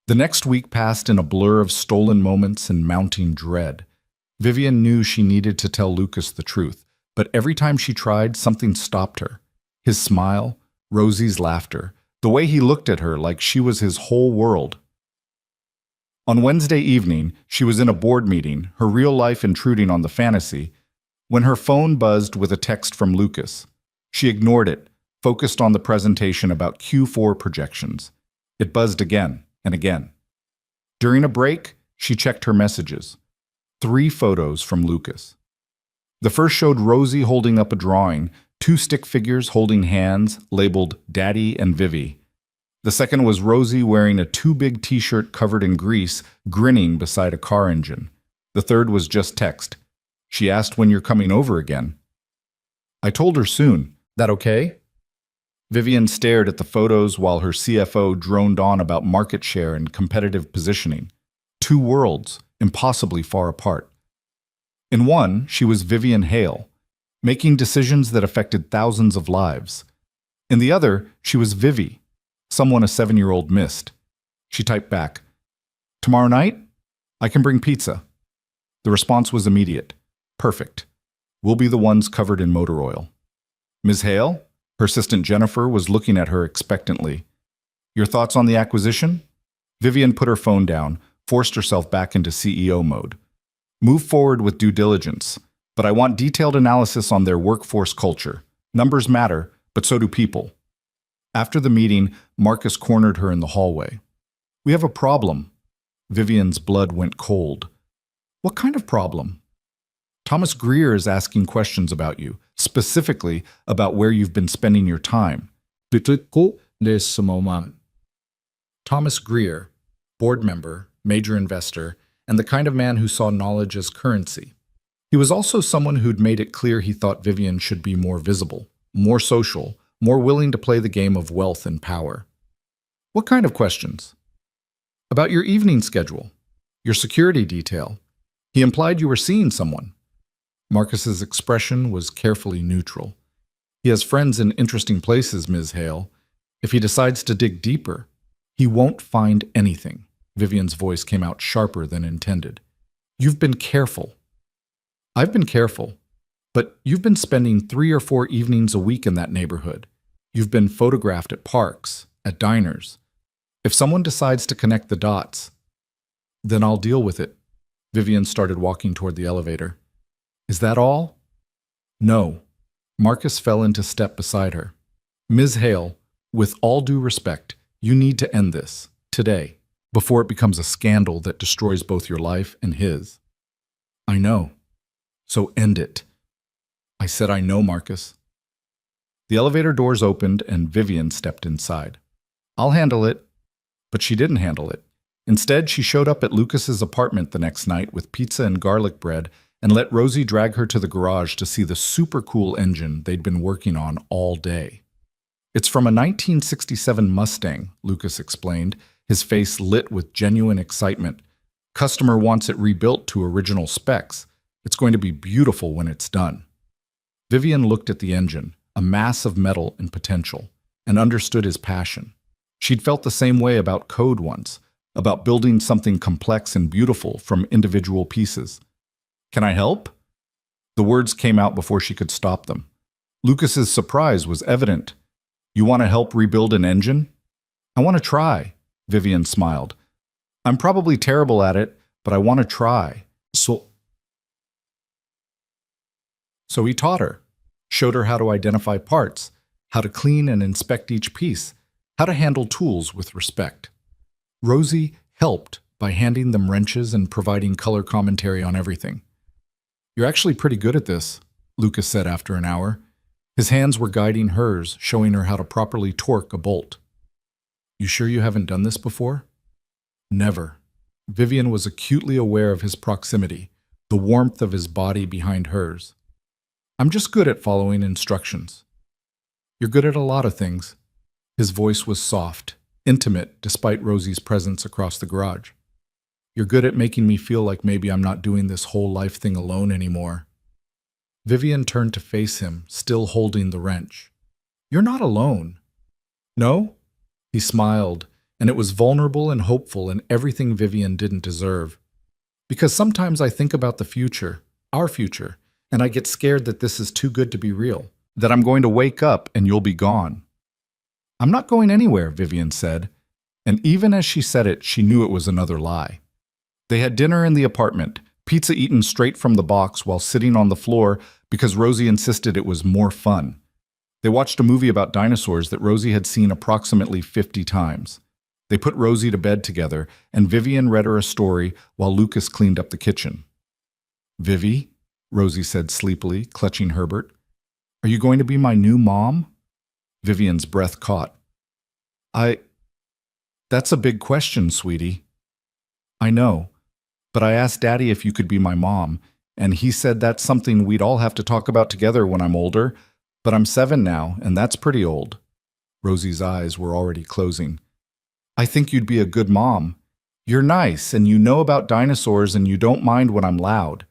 The next week passed in a blur of stolen moments and mounting dread. Vivian knew she needed to tell Lucas the truth, but every time she tried, something stopped her. His smile, Rosie's laughter, the way he looked at her like she was his whole world. On Wednesday evening, she was in a board meeting, her real life intruding on the fantasy, when her phone buzzed with a text from Lucas. She ignored it, focused on the presentation about Q4 projections. It buzzed again and again. During a break, she checked her messages. 3 photos from Lucas. The first showed Rosie holding up a drawing, 2 stick figures holding hands, labeled Daddy and Vivi. The second was Rosie wearing a too big t-shirt covered in grease, grinning beside a car engine. The third was just text. She asked when you're coming over again. I told her soon. That okay? Vivian stared at the photos while her CFO droned on about market share and competitive positioning. Two worlds, impossibly far apart. In one, she was Vivian Hale, making decisions that affected thousands of lives. In the other, she was Vivi, someone a 7-year-old missed. She typed back, "Tomorrow night? I can bring pizza." The response was immediate. "Perfect. We'll be the ones covered in motor oil." "Ms. Hale?" Her assistant Jennifer was looking at her expectantly. "Your thoughts on the acquisition?" Vivian put her phone down, forced herself back into CEO mode. "Move forward with due diligence, but I want detailed analysis on their workforce culture. Numbers matter, but so do people." After the meeting, Marcus cornered her in the hallway. "We have a problem." Vivian's blood went cold. "What kind of problem?" "Thomas Greer is asking questions about you, specifically about where you've been spending your time." Thomas Greer, board member, major investor, and the kind of man who saw knowledge as currency. He was also someone who'd made it clear he thought Vivian should be more visible, more social, more willing to play the game of wealth and power. "What kind of questions?" "About your evening schedule, your security detail. He implied you were seeing someone." Marcus's expression was carefully neutral. "He has friends in interesting places, Ms. Hale. If he decides to dig deeper, he won't find anything." Vivian's voice came out sharper than intended. "You've been careful." "I've been careful. But you've been spending 3 or 4 evenings a week in that neighborhood. You've been photographed at parks, at diners. If someone decides to connect the dots, then I'll deal with it." Vivian started walking toward the elevator. "Is that all?" "No." Marcus fell into step beside her. "Ms. Hale, with all due respect, you need to end this, today, before it becomes a scandal that destroys both your life and his." "I know. So end it." "I said I know, Marcus." The elevator doors opened and Vivian stepped inside. "I'll handle it." But she didn't handle it. Instead, she showed up at Lucas's apartment the next night with pizza and garlic bread and let Rosie drag her to the garage to see the super cool engine they'd been working on all day. "It's from a 1967 Mustang," Lucas explained, his face lit with genuine excitement. "Customer wants it rebuilt to original specs. It's going to be beautiful when it's done." Vivian looked at the engine, a mass of metal and potential, and understood his passion. She'd felt the same way about code once, about building something complex and beautiful from individual pieces. "Can I help?" The words came out before she could stop them. Lucas's surprise was evident. "You want to help rebuild an engine?" "I want to try," Vivian smiled. "I'm probably terrible at it, but I want to try." So he taught her, showed her how to identify parts, how to clean and inspect each piece, how to handle tools with respect. Rosie helped by handing them wrenches and providing color commentary on everything. "You're actually pretty good at this," Lucas said after an hour. His hands were guiding hers, showing her how to properly torque a bolt. "You sure you haven't done this before?" "Never." Vivian was acutely aware of his proximity, the warmth of his body behind hers. "I'm just good at following instructions." "You're good at a lot of things." His voice was soft, intimate despite Rosie's presence across the garage. "You're good at making me feel like maybe I'm not doing this whole life thing alone anymore." Vivian turned to face him, still holding the wrench. "You're not alone." "No?" He smiled, and it was vulnerable and hopeful and everything Vivian didn't deserve. "Because sometimes I think about the future, our future, and I get scared that this is too good to be real, that I'm going to wake up and you'll be gone." "I'm not going anywhere," Vivian said, and even as she said it, she knew it was another lie. They had dinner in the apartment, pizza eaten straight from the box while sitting on the floor because Rosie insisted it was more fun. They watched a movie about dinosaurs that Rosie had seen approximately 50 times. They put Rosie to bed together, and Vivian read her a story while Lucas cleaned up the kitchen. "Vivi," Rosie said sleepily, clutching Herbert, "are you going to be my new mom?" Vivian's breath caught. That's a big question, sweetie." "I know, but I asked Daddy if you could be my mom, and he said that's something we'd all have to talk about together when I'm older, But I'm 7 now, and that's pretty old. Rosie's eyes were already closing. I think you'd be a good mom. You're nice, and you know about dinosaurs, and you don't mind when I'm loud.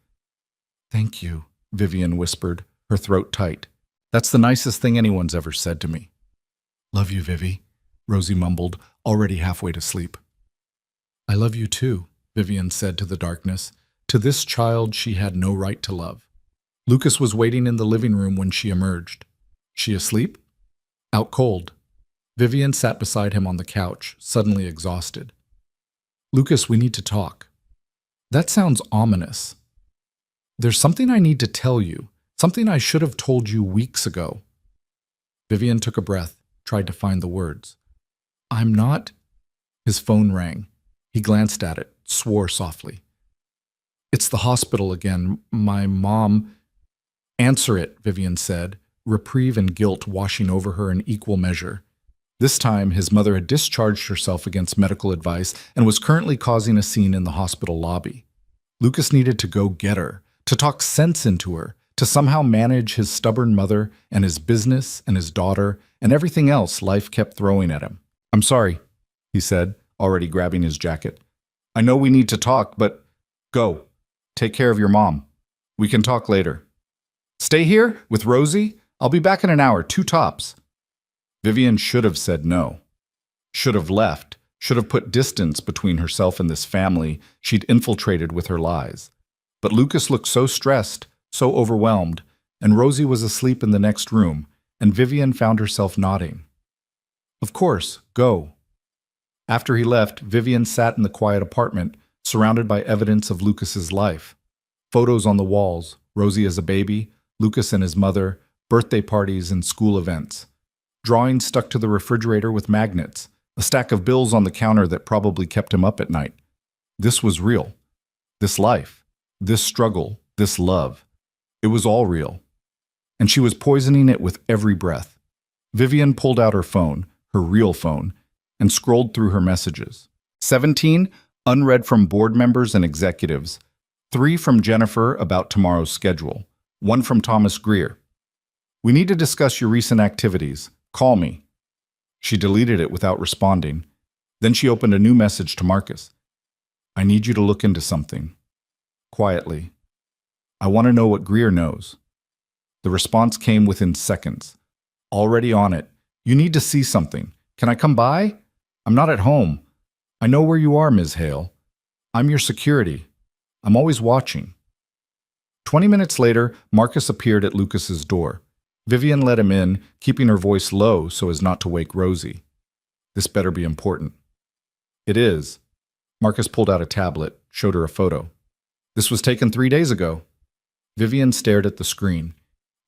Thank you, Vivian whispered, her throat tight. That's the nicest thing anyone's ever said to me. Love you, Vivi, Rosie mumbled, already halfway to sleep. I love you too, Vivian said to the darkness, to this child she had no right to love. Lucas was waiting in the living room when she emerged. She asleep? Out cold. Vivian sat beside him on the couch, suddenly exhausted. Lucas, we need to talk. That sounds ominous. There's something I need to tell you, something I should have told you weeks ago. Vivian took a breath, tried to find the words. I'm not... His phone rang. He glanced at it, swore softly. It's the hospital again. My mom... Answer it, Vivian said, reprieve and guilt washing over her in equal measure. This time, his mother had discharged herself against medical advice and was currently causing a scene in the hospital lobby. Lucas needed to go get her, to talk sense into her, to somehow manage his stubborn mother and his business and his daughter and everything else life kept throwing at him. I'm sorry, he said, already grabbing his jacket. I know we need to talk, but go. Take care of your mom. We can talk later. Stay here with Rosie? I'll be back in an hour, 2 tops. Vivian should have said no. Should have left. Should have put distance between herself and this family she'd infiltrated with her lies. But Lucas looked so stressed, so overwhelmed, and Rosie was asleep in the next room, and Vivian found herself nodding. Of course, go. After he left, Vivian sat in the quiet apartment, surrounded by evidence of Lucas's life. Photos on the walls, Rosie as a baby, Lucas and his mother, birthday parties and school events. Drawings stuck to the refrigerator with magnets, a stack of bills on the counter that probably kept him up at night. This was real. This life, this struggle, this love. It was all real. And she was poisoning it with every breath. Vivian pulled out her phone, her real phone, and scrolled through her messages. 17, unread from board members and executives. 3 from Jennifer about tomorrow's schedule. 1 from Thomas Greer. We need to discuss your recent activities. Call me. She deleted it without responding. Then she opened a new message to Marcus. I need you to look into something. Quietly. I want to know what Greer knows. The response came within seconds. Already on it. You need to see something. Can I come by? I'm not at home. I know where you are, Ms. Hale. I'm your security. I'm always watching. 20 minutes later, Marcus appeared at Lucas's door. Vivian let him in, keeping her voice low so as not to wake Rosie. This better be important. It is. Marcus pulled out a tablet, showed her a photo. This was taken 3 days ago. Vivian stared at the screen.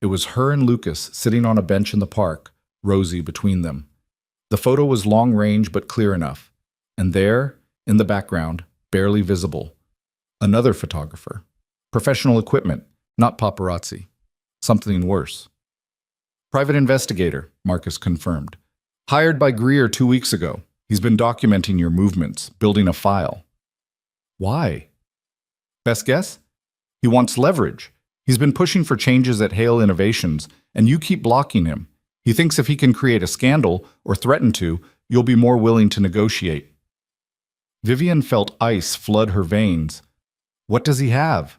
It was her and Lucas sitting on a bench in the park, Rosie between them. The photo was long range but clear enough. And there, in the background, barely visible, another photographer. Professional equipment, not paparazzi. Something worse. Private investigator, Marcus confirmed. Hired by Greer 2 weeks ago. He's been documenting your movements, building a file. Why? Best guess? He wants leverage. He's been pushing for changes at Hale Innovations, and you keep blocking him. He thinks if he can create a scandal, or threaten to, you'll be more willing to negotiate. Vivian felt ice flood her veins. What does he have?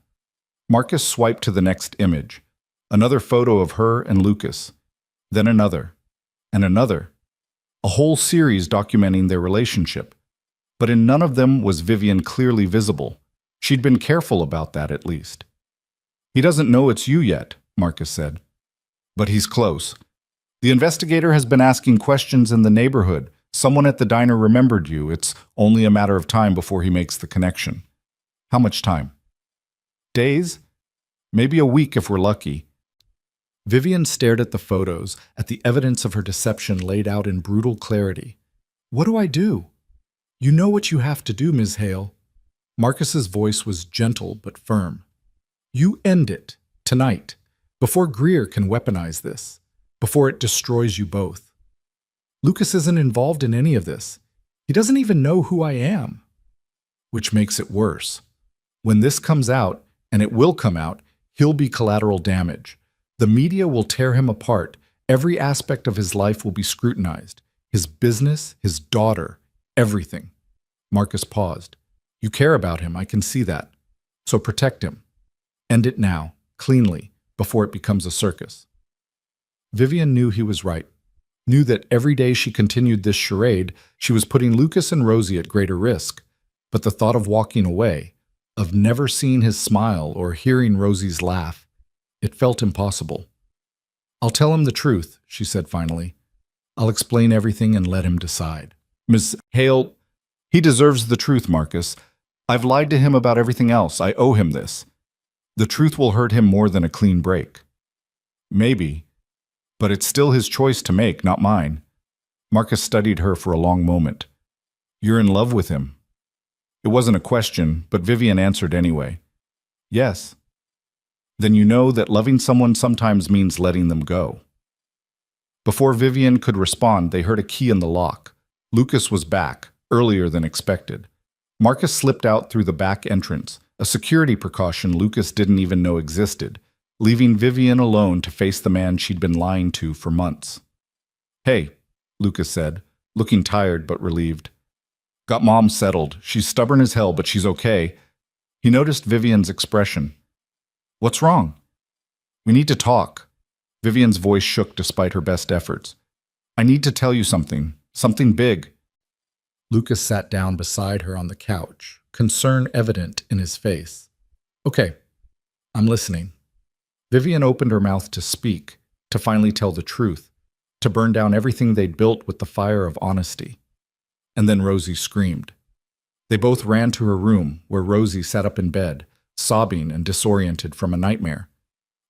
Marcus swiped to the next image. Another photo of her and Lucas. Then another. And another. A whole series documenting their relationship. But in none of them was Vivian clearly visible. She'd been careful about that, at least. He doesn't know it's you yet, Marcus said. But he's close. The investigator has been asking questions in the neighborhood. Someone at the diner remembered you. It's only a matter of time before he makes the connection. How much time? Days? Maybe a week if we're lucky. Vivian stared at the photos, at the evidence of her deception laid out in brutal clarity. What do I do? You know what you have to do, Ms. Hale. Marcus's voice was gentle but firm. You end it, tonight, before Greer can weaponize this, before it destroys you both. Lucas isn't involved in any of this. He doesn't even know who I am. Which makes it worse. When this comes out, and it will come out, he'll be collateral damage. The media will tear him apart. Every aspect of his life will be scrutinized. His business, his daughter, everything. Marcus paused. You care about him, I can see that. So protect him. End it now, cleanly, before it becomes a circus. Vivian knew he was right. Knew that every day she continued this charade, she was putting Lucas and Rosie at greater risk. But the thought of walking away, of never seeing his smile or hearing Rosie's laugh, it felt impossible. I'll tell him the truth, she said finally. I'll explain everything and let him decide. Miss Hale, he deserves the truth, Marcus. I've lied to him about everything else. I owe him this. The truth will hurt him more than a clean break. Maybe, but it's still his choice to make, not mine. Marcus studied her for a long moment. You're in love with him. It wasn't a question, but Vivian answered anyway. Yes. Then you know that loving someone sometimes means letting them go. Before Vivian could respond, they heard a key in the lock. Lucas was back, earlier than expected. Marcus slipped out through the back entrance, a security precaution Lucas didn't even know existed, leaving Vivian alone to face the man she'd been lying to for months. Hey, Lucas said, looking tired but relieved. Got Mom settled. She's stubborn as hell, but she's okay. He noticed Vivian's expression. What's wrong? We need to talk. Vivian's voice shook despite her best efforts. I need to tell you something big. Lucas sat down beside her on the couch, concern evident in his face. Okay, I'm listening. Vivian opened her mouth to speak, to finally tell the truth, to burn down everything they'd built with the fire of honesty. And then Rosie screamed. They both ran to her room, where Rosie sat up in bed, sobbing and disoriented from a nightmare.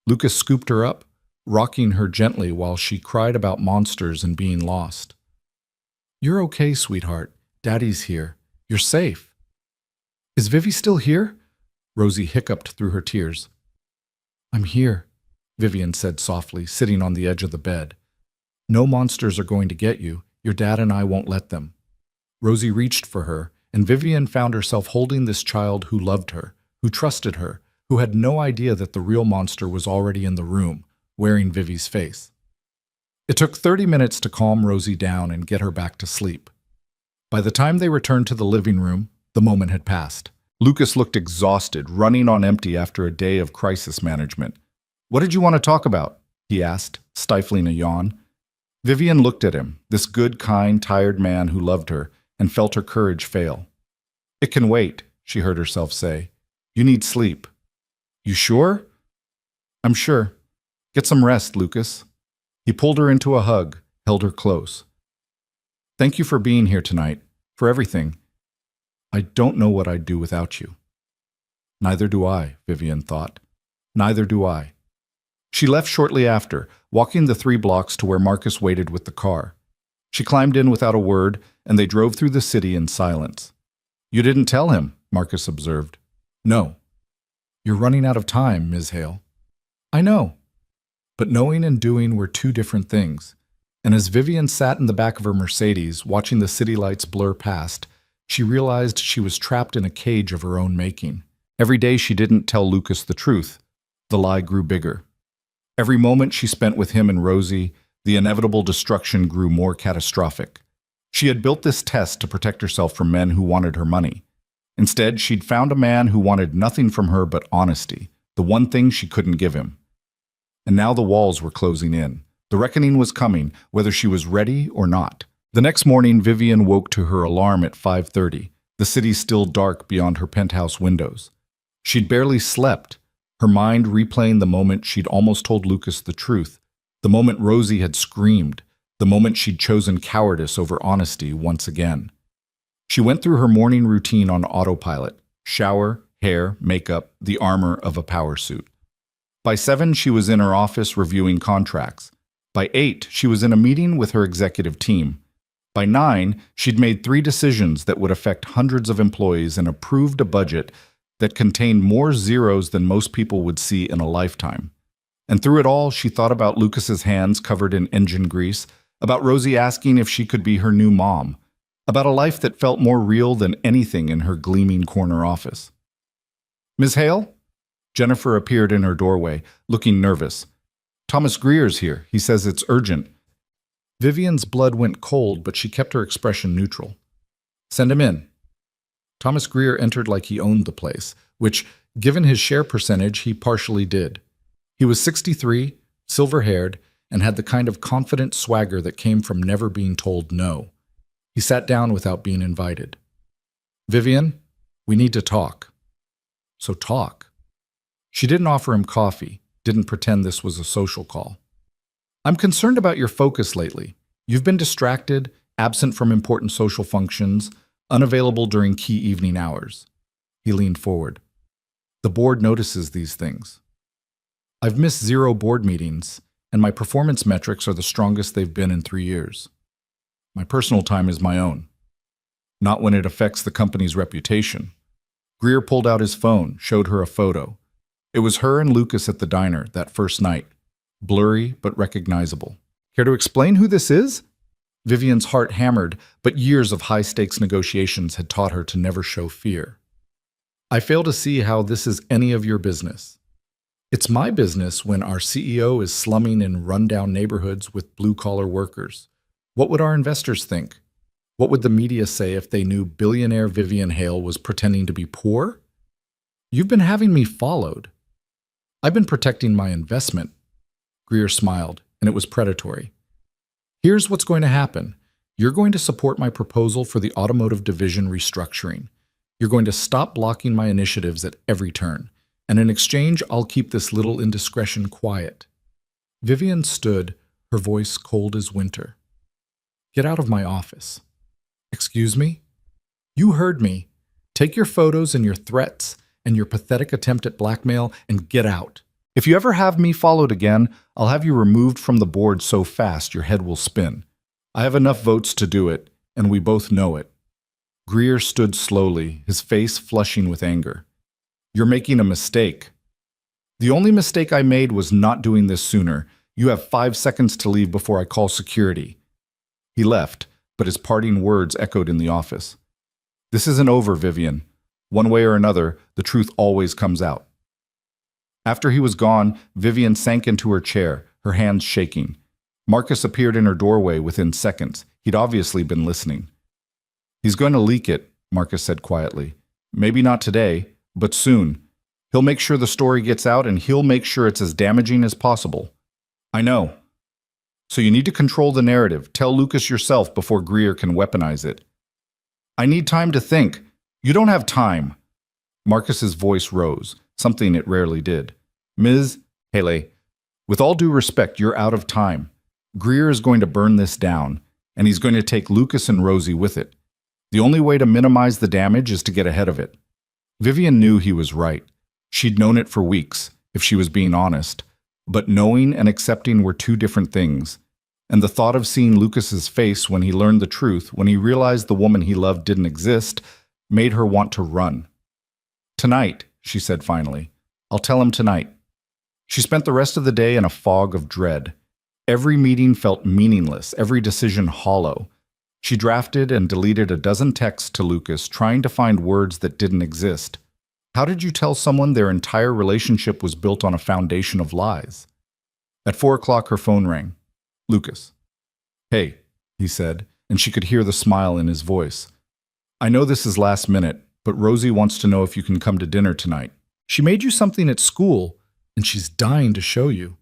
Lucas scooped her up, rocking her gently while she cried about monsters and being lost. You're okay, sweetheart. Daddy's here. You're safe. Is Vivi still here? Rosie hiccuped through her tears. I'm here, Vivian said softly, sitting on the edge of the bed. No monsters are going to get you. Your dad and I won't let them. Rosie reached for her, and Vivian found herself holding this child who loved her, who trusted her, who had no idea that the real monster was already in the room, wearing Vivi's face. It took 30 minutes to calm Rosie down and get her back to sleep. By the time they returned to the living room, the moment had passed. Lucas looked exhausted, running on empty after a day of crisis management. What did you want to talk about? He asked, stifling a yawn. Vivian looked at him, this good, kind, tired man who loved her, and felt her courage fail. It can wait, she heard herself say. You need sleep. You sure? I'm sure. Get some rest, Lucas. He pulled her into a hug, held her close. Thank you for being here tonight, for everything. I don't know what I'd do without you. Neither do I, Vivian thought. Neither do I. She left shortly after, walking the 3 blocks to where Marcus waited with the car. She climbed in without a word, and they drove through the city in silence. You didn't tell him, Marcus observed. No. You're running out of time, Ms. Hale. I know. But knowing and doing were 2 different things. And as Vivian sat in the back of her Mercedes, watching the city lights blur past, she realized she was trapped in a cage of her own making. Every day she didn't tell Lucas the truth. The lie grew bigger. Every moment she spent with him and Rosie, the inevitable destruction grew more catastrophic. She had built this test to protect herself from men who wanted her money. Instead, she'd found a man who wanted nothing from her but honesty, the one thing she couldn't give him. And now the walls were closing in. The reckoning was coming, whether she was ready or not. The next morning, Vivian woke to her alarm at 5:30, the city still dark beyond her penthouse windows. She'd barely slept, her mind replaying the moment she'd almost told Lucas the truth, the moment Rosie had screamed, the moment she'd chosen cowardice over honesty once again. She went through her morning routine on autopilot: shower, hair, makeup, the armor of a power suit. By 7, she was in her office reviewing contracts. By 8, she was in a meeting with her executive team. By 9, she'd made 3 decisions that would affect hundreds of employees and approved a budget that contained more zeros than most people would see in a lifetime. And through it all, she thought about Lucas's hands covered in engine grease, about Rosie asking if she could be her new mom, about a life that felt more real than anything in her gleaming corner office. Ms. Hale? Jennifer appeared in her doorway, looking nervous. Thomas Greer's here. He says it's urgent. Vivian's blood went cold, but she kept her expression neutral. Send him in. Thomas Greer entered like he owned the place, which, given his share percentage, he partially did. He was 63, silver-haired, and had the kind of confident swagger that came from never being told no. He sat down without being invited. Vivian, we need to talk. So talk. She didn't offer him coffee, didn't pretend this was a social call. I'm concerned about your focus lately. You've been distracted, absent from important social functions, unavailable during key evening hours. He leaned forward. The board notices these things. I've missed 0 board meetings, and my performance metrics are the strongest they've been in 3 years. My personal time is my own. Not when it affects the company's reputation. Greer pulled out his phone, showed her a photo. It was her and Lucas at the diner that first night. Blurry but recognizable. Care to explain who this is? Vivian's heart hammered, but years of high-stakes negotiations had taught her to never show fear. I fail to see how this is any of your business. It's my business when our CEO is slumming in rundown neighborhoods with blue-collar workers. What would our investors think? What would the media say if they knew billionaire Vivian Hale was pretending to be poor? You've been having me followed. I've been protecting my investment. Greer smiled, and it was predatory. Here's what's going to happen. You're going to support my proposal for the automotive division restructuring. You're going to stop blocking my initiatives at every turn. And in exchange, I'll keep this little indiscretion quiet. Vivian stood, her voice cold as winter. Get out of my office. Excuse me? You heard me. Take your photos and your threats and your pathetic attempt at blackmail and get out. If you ever have me followed again, I'll have you removed from the board so fast your head will spin. I have enough votes to do it, and we both know it. Greer stood slowly, his face flushing with anger. You're making a mistake. The only mistake I made was not doing this sooner. You have 5 seconds to leave before I call security. He left, but his parting words echoed in the office. This isn't over, Vivian. One way or another, the truth always comes out. After he was gone, Vivian sank into her chair, her hands shaking. Marcus appeared in her doorway within seconds. He'd obviously been listening. He's going to leak it, Marcus said quietly. Maybe not today, but soon. He'll make sure the story gets out, and he'll make sure it's as damaging as possible. I know. So you need to control the narrative. Tell Lucas yourself before Greer can weaponize it. I need time to think. You don't have time. Marcus's voice rose, something it rarely did. Ms. Haley, with all due respect, you're out of time. Greer is going to burn this down, and he's going to take Lucas and Rosie with it. The only way to minimize the damage is to get ahead of it. Vivian knew he was right. She'd known it for weeks, if she was being honest. But knowing and accepting were 2 different things. And the thought of seeing Lucas's face when he learned the truth, when he realized the woman he loved didn't exist, made her want to run. Tonight, she said finally. I'll tell him tonight. She spent the rest of the day in a fog of dread. Every meeting felt meaningless, every decision hollow. She drafted and deleted a dozen texts to Lucas, trying to find words that didn't exist. How did you tell someone their entire relationship was built on a foundation of lies? At 4 o'clock, her phone rang. Lucas. Hey, he said, and she could hear the smile in his voice. I know this is last minute, but Rosie wants to know if you can come to dinner tonight. She made you something at school, and she's dying to show you.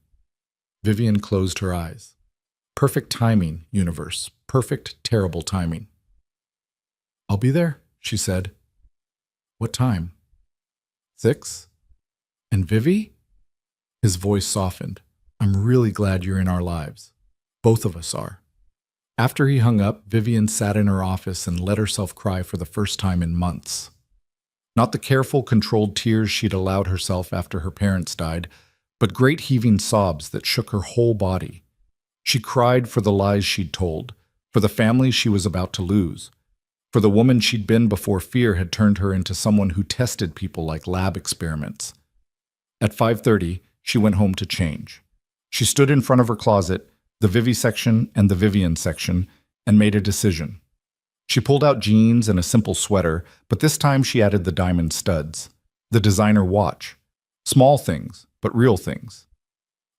Vivian closed her eyes. Perfect timing, universe. Perfect, terrible timing. I'll be there, she said. What time? 6? And Vivi? His voice softened. I'm really glad you're in our lives. Both of us are. After he hung up, Vivian sat in her office and let herself cry for the first time in months. Not the careful, controlled tears she'd allowed herself after her parents died, but great heaving sobs that shook her whole body. She cried for the lies she'd told, for the family she was about to lose, for the woman she'd been before fear had turned her into someone who tested people like lab experiments. At 5:30, she went home to change. She stood in front of her closet, the Vivi section and the Vivian section, and made a decision. She pulled out jeans and a simple sweater, but this time she added the diamond studs, the designer watch. Small things, but real things.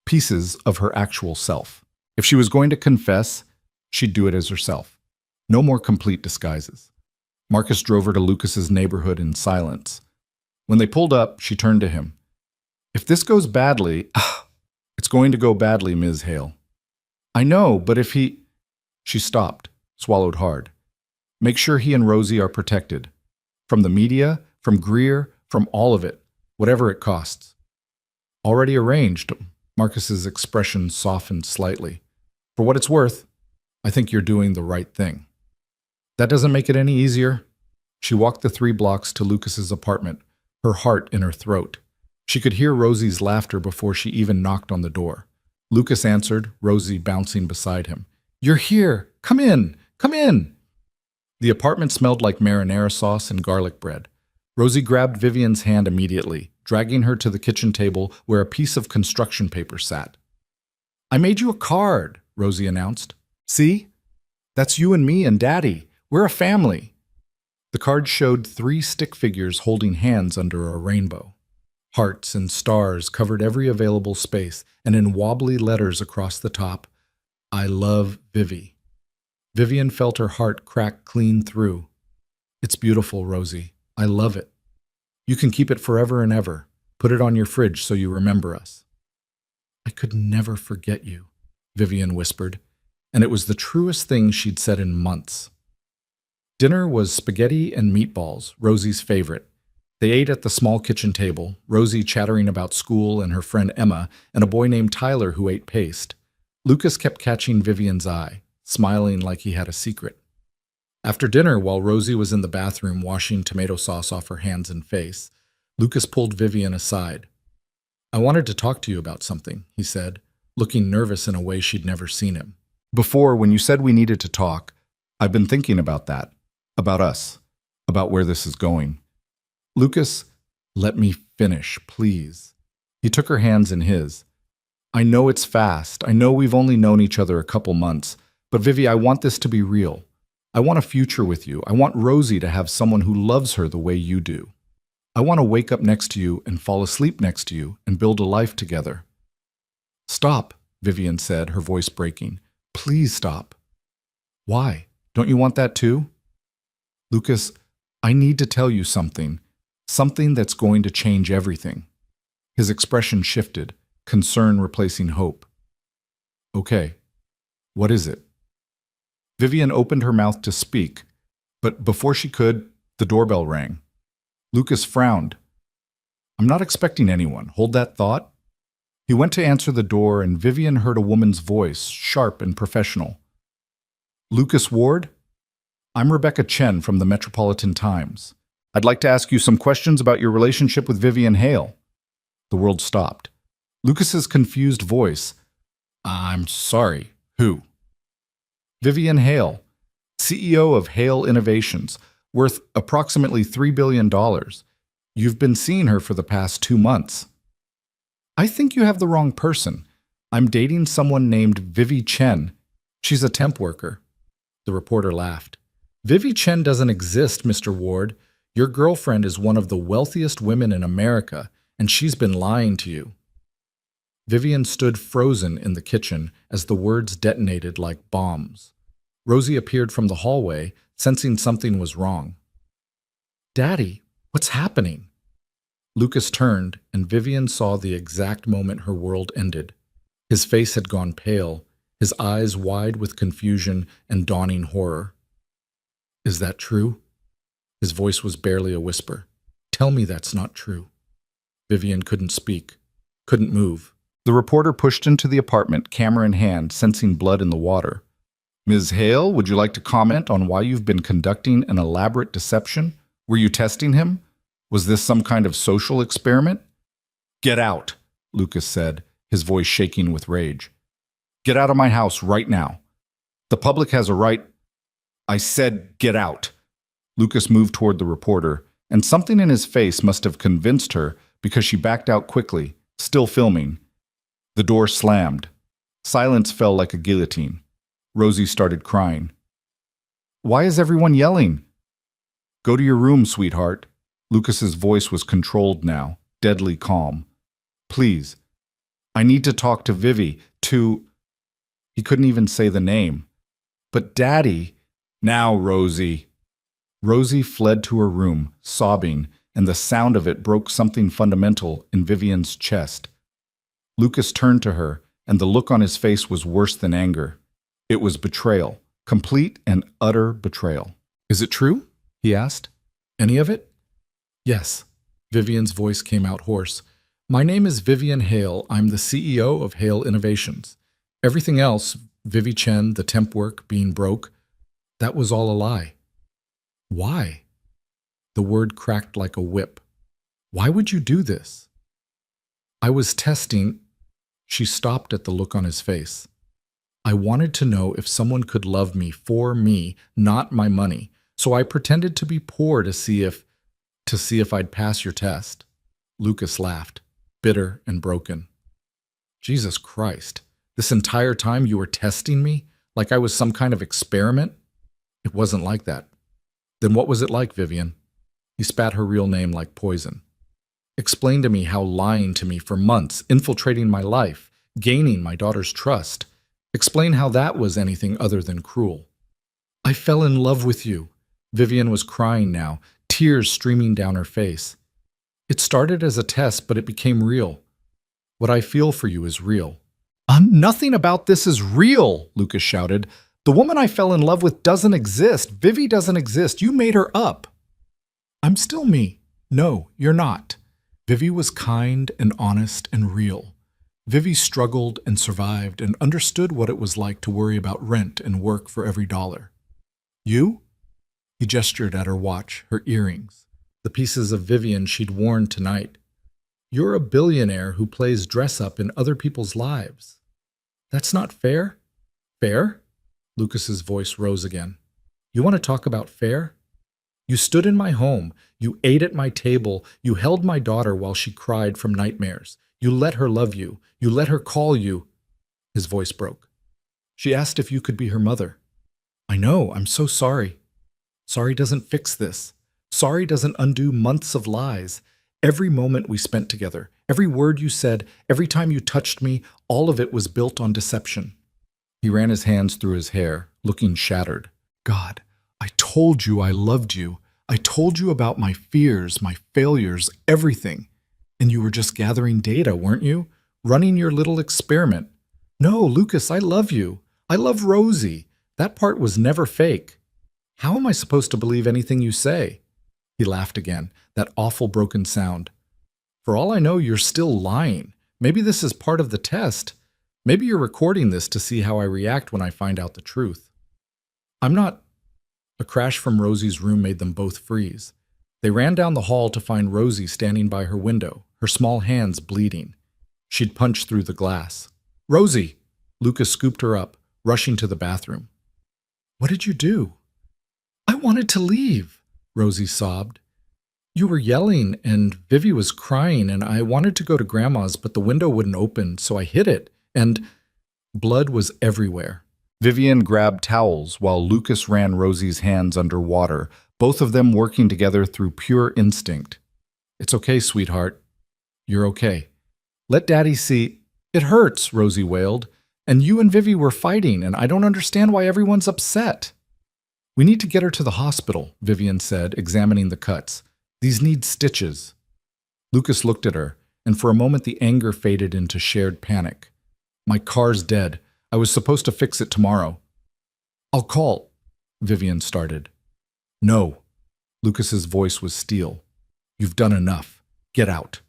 pieces of her actual self. If she was going to confess, she'd do it as herself. No more complete disguises. Marcus drove her to Lucas's neighborhood in silence. When they pulled up, she turned to him. If this goes badly, it's going to go badly, Ms. Hale. I know, but if he... She stopped, swallowed hard. Make sure he and Rosie are protected. From the media, from Greer, from all of it, whatever it costs. Already arranged. Marcus's expression softened slightly. For what it's worth, I think you're doing the right thing. That doesn't make it any easier. She walked the 3 blocks to Lucas's apartment, her heart in her throat. She could hear Rosie's laughter before she even knocked on the door. Lucas answered, Rosie bouncing beside him. You're here! Come in! Come in! The apartment smelled like marinara sauce and garlic bread. Rosie grabbed Vivian's hand immediately, dragging her to the kitchen table where a piece of construction paper sat. I made you a card, Rosie announced. See? That's you and me and Daddy. We're a family. The card showed 3 stick figures holding hands under a rainbow. Hearts and stars covered every available space, and in wobbly letters across the top, I love Vivi. Vivian felt her heart crack clean through. It's beautiful, Rosie. I love it. You can keep it forever and ever. Put it on your fridge so you remember us. I could never forget you, Vivian whispered, and it was the truest thing she'd said in months. Dinner was spaghetti and meatballs, Rosie's favorite. They ate at the small kitchen table, Rosie chattering about school and her friend Emma, and a boy named Tyler who ate paste. Lucas kept catching Vivian's eye, smiling like he had a secret. After dinner, while Rosie was in the bathroom washing tomato sauce off her hands and face, Lucas pulled Vivian aside. I wanted to talk to you about something, he said, looking nervous in a way she'd never seen him. Before, when you said we needed to talk, I've been thinking about that, about us, about where this is going. Lucas, let me finish, please. He took her hands in his. I know it's fast. I know we've only known each other a couple months. But Vivi, I want this to be real. I want a future with you. I want Rosie to have someone who loves her the way you do. I want to wake up next to you and fall asleep next to you and build a life together. Stop, Vivian said, her voice breaking. Please stop. Why? Don't you want that too? Lucas, I need to tell you something. Something that's going to change everything. His expression shifted, concern replacing hope. Okay, what is it? Vivian opened her mouth to speak, but before she could, the doorbell rang. Lucas frowned. I'm not expecting anyone. Hold that thought. He went to answer the door, and Vivian heard a woman's voice, sharp and professional. Lucas Ward? I'm Rebecca Chen from the Metropolitan Times. I'd like to ask you some questions about your relationship with Vivian Hale. The world stopped. Lucas's confused voice. I'm sorry. Who? Vivian Hale, CEO of Hale Innovations, worth approximately $3 billion. You've been seeing her for the past 2 months. I think you have the wrong person. I'm dating someone named Vivi Chen. She's a temp worker. The reporter laughed. Vivi Chen doesn't exist, Mr. Ward. Your girlfriend is one of the wealthiest women in America, and she's been lying to you. Vivian stood frozen in the kitchen as the words detonated like bombs. Rosie appeared from the hallway, sensing something was wrong. Daddy, what's happening? Lucas turned, and Vivian saw the exact moment her world ended. His face had gone pale, his eyes wide with confusion and dawning horror. Is that true? His voice was barely a whisper. Tell me that's not true. Vivian couldn't speak, couldn't move. The reporter pushed into the apartment, camera in hand, sensing blood in the water. Ms. Hale, would you like to comment on why you've been conducting an elaborate deception? Were you testing him? Was this some kind of social experiment? Get out, Lucas said, his voice shaking with rage. Get out of my house right now. The public has a right. I said get out. Lucas moved toward the reporter, and something in his face must have convinced her because she backed out quickly, still filming. The door slammed. Silence fell like a guillotine. Rosie started crying. Why is everyone yelling? Go to your room, sweetheart. Lucas's voice was controlled now, deadly calm. Please, I need to talk to Vivi, to... He couldn't even say the name. But Daddy... Now, Rosie. Rosie fled to her room, sobbing, and the sound of it broke something fundamental in Vivian's chest. Lucas turned to her, and the look on his face was worse than anger. It was betrayal, complete and utter betrayal. Is it true? He asked. Any of it? Yes. Vivian's voice came out hoarse. My name is Vivian Hale. I'm the CEO of Hale Innovations. Everything else, Vivi Chen, the temp work, being broke, that was all a lie. Why? The word cracked like a whip. Why would you do this? I was testing. She stopped at the look on his face. I wanted to know if someone could love me for me, not my money. So I pretended to be poor to see if I'd pass your test. Lucas laughed, bitter and broken. Jesus Christ, this entire time you were testing me like I was some kind of experiment? It wasn't like that. Then what was it like, Vivian? He spat her real name like poison. Explain to me how lying to me for months, infiltrating my life, gaining my daughter's trust. Explain how that was anything other than cruel. I fell in love with you. Vivian was crying now, tears streaming down her face. It started as a test, but it became real. What I feel for you is real. Nothing about this is real, Lucas shouted. The woman I fell in love with doesn't exist. Vivi doesn't exist. You made her up. I'm still me. No, you're not. Vivi was kind and honest and real. Vivi struggled and survived and understood what it was like to worry about rent and work for every dollar. You? He gestured at her watch, her earrings, the pieces of Vivian she'd worn tonight. You're a billionaire who plays dress-up in other people's lives. That's not fair? Fair? Lucas's voice rose again. You want to talk about fair? You stood in my home. You ate at my table. You held my daughter while she cried from nightmares. You let her love you. You let her call you. His voice broke. She asked if you could be her mother. I know. I'm so sorry. Sorry doesn't fix this. Sorry doesn't undo months of lies. Every moment we spent together, every word you said, every time you touched me, all of it was built on deception. He ran his hands through his hair, looking shattered. God, I told you I loved you. I told you about my fears, my failures, everything. And you were just gathering data, weren't you? Running your little experiment. No, Lucas, I love you. I love Rosie. That part was never fake. How am I supposed to believe anything you say? He laughed again, that awful broken sound. For all I know, you're still lying. Maybe this is part of the test. Maybe you're recording this to see how I react when I find out the truth. I'm not... A crash from Rosie's room made them both freeze. They ran down the hall to find Rosie standing by her window, her small hands bleeding. She'd punched through the glass. Rosie! Lucas scooped her up, rushing to the bathroom. What did you do? I wanted to leave, Rosie sobbed. You were yelling, and Vivi was crying, and I wanted to go to Grandma's, but the window wouldn't open, so I hit it, and blood was everywhere. Vivian grabbed towels while Lucas ran Rosie's hands under water, both of them working together through pure instinct. It's okay, sweetheart. You're okay. Let Daddy see. It hurts, Rosie wailed. And you and Vivi were fighting, and I don't understand why everyone's upset. We need to get her to the hospital, Vivian said, examining the cuts. These need stitches. Lucas looked at her, and for a moment the anger faded into shared panic. My car's dead. I was supposed to fix it tomorrow. I'll call, Vivian started. No. Lucas's voice was steel. You've done enough. Get out.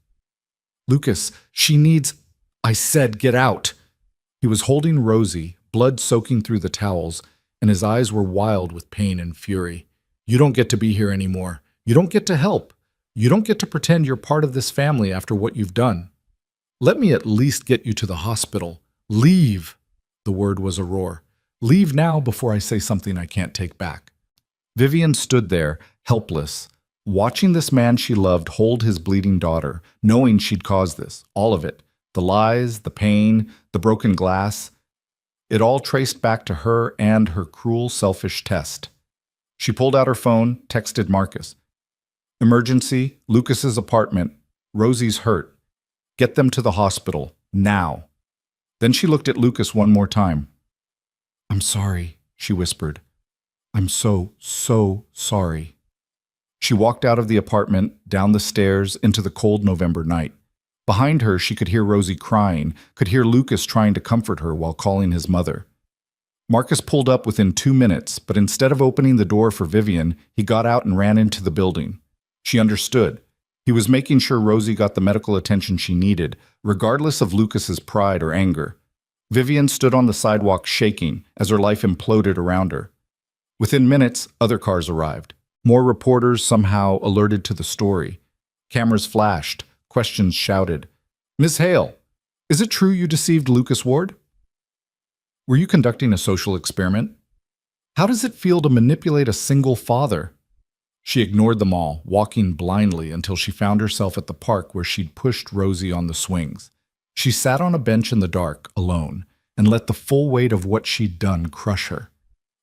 Lucas, she needs... I said get out. He was holding Rosie, blood soaking through the towels, and his eyes were wild with pain and fury. You don't get to be here anymore. You don't get to help. You don't get to pretend you're part of this family after what you've done. Let me at least get you to the hospital. Leave. The word was a roar. Leave now before I say something I can't take back. Vivian stood there, helpless, watching this man she loved hold his bleeding daughter, knowing she'd caused this, all of it. The lies, the pain, the broken glass. It all traced back to her and her cruel, selfish test. She pulled out her phone, texted Marcus. Emergency, Lucas's apartment. Rosie's hurt. Get them to the hospital. Now. Then she looked at Lucas one more time. "I'm sorry," she whispered. "I'm so sorry." She walked out of the apartment, down the stairs, into the cold November night. Behind her, she could hear Rosie crying, could hear Lucas trying to comfort her while calling his mother. Marcus pulled up within 2 minutes, but instead of opening the door for Vivian, he got out and ran into the building. She understood. He was making sure Rosie got the medical attention she needed, regardless of Lucas's pride or anger. Vivian stood on the sidewalk shaking as her life imploded around her. Within minutes, other cars arrived. More reporters somehow alerted to the story. Cameras flashed, questions shouted. "Ms. Hale, is it true you deceived Lucas Ward? Were you conducting a social experiment? How does it feel to manipulate a single father?" She ignored them all, walking blindly until she found herself at the park where she'd pushed Rosie on the swings. She sat on a bench in the dark, alone, and let the full weight of what she'd done crush her.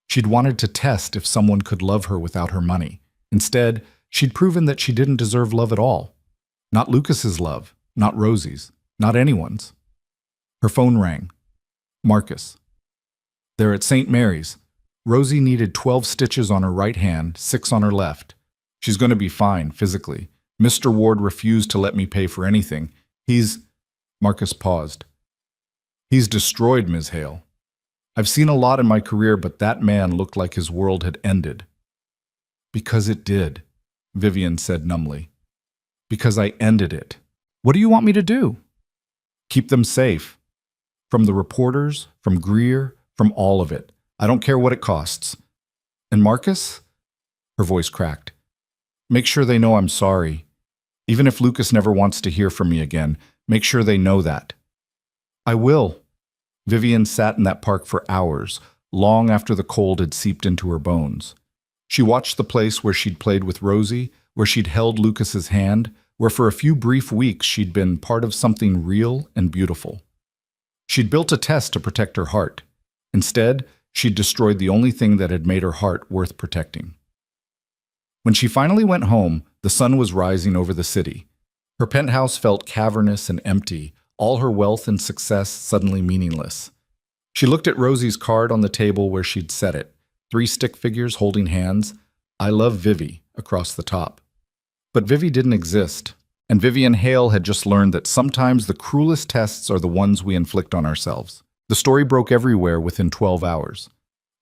She'd wanted to test if someone could love her without her money. Instead, she'd proven that she didn't deserve love at all. Not Lucas's love, not Rosie's, not anyone's. Her phone rang. Marcus. They're at St. Mary's. Rosie needed 12 stitches on her right hand, 6 on her left. She's going to be fine, physically. Mr. Ward refused to let me pay for anything. Marcus paused. "He's destroyed, Ms. Hale. I've seen a lot in my career, but that man looked like his world had ended." "Because it did," Vivian said numbly. "Because I ended it. What do you want me to do?" "Keep them safe. From the reporters, from Greer, from all of it. I don't care what it costs. And Marcus?" Her voice cracked. "Make sure they know I'm sorry. Even if Lucas never wants to hear from me again, make sure they know that." "I will." Vivian sat in that park for hours, long after the cold had seeped into her bones. She watched the place where she'd played with Rosie, where she'd held Lucas's hand, where for a few brief weeks she'd been part of something real and beautiful. She'd built a test to protect her heart. Instead, she'd destroyed the only thing that had made her heart worth protecting. When she finally went home, the sun was rising over the city. Her penthouse felt cavernous and empty, all her wealth and success suddenly meaningless. She looked at Rosie's card on the table where she'd set it, 3 stick figures holding hands, "I love Vivi," across the top. But Vivi didn't exist, and Vivian Hale had just learned that sometimes the cruelest tests are the ones we inflict on ourselves. The story broke everywhere within 12 hours.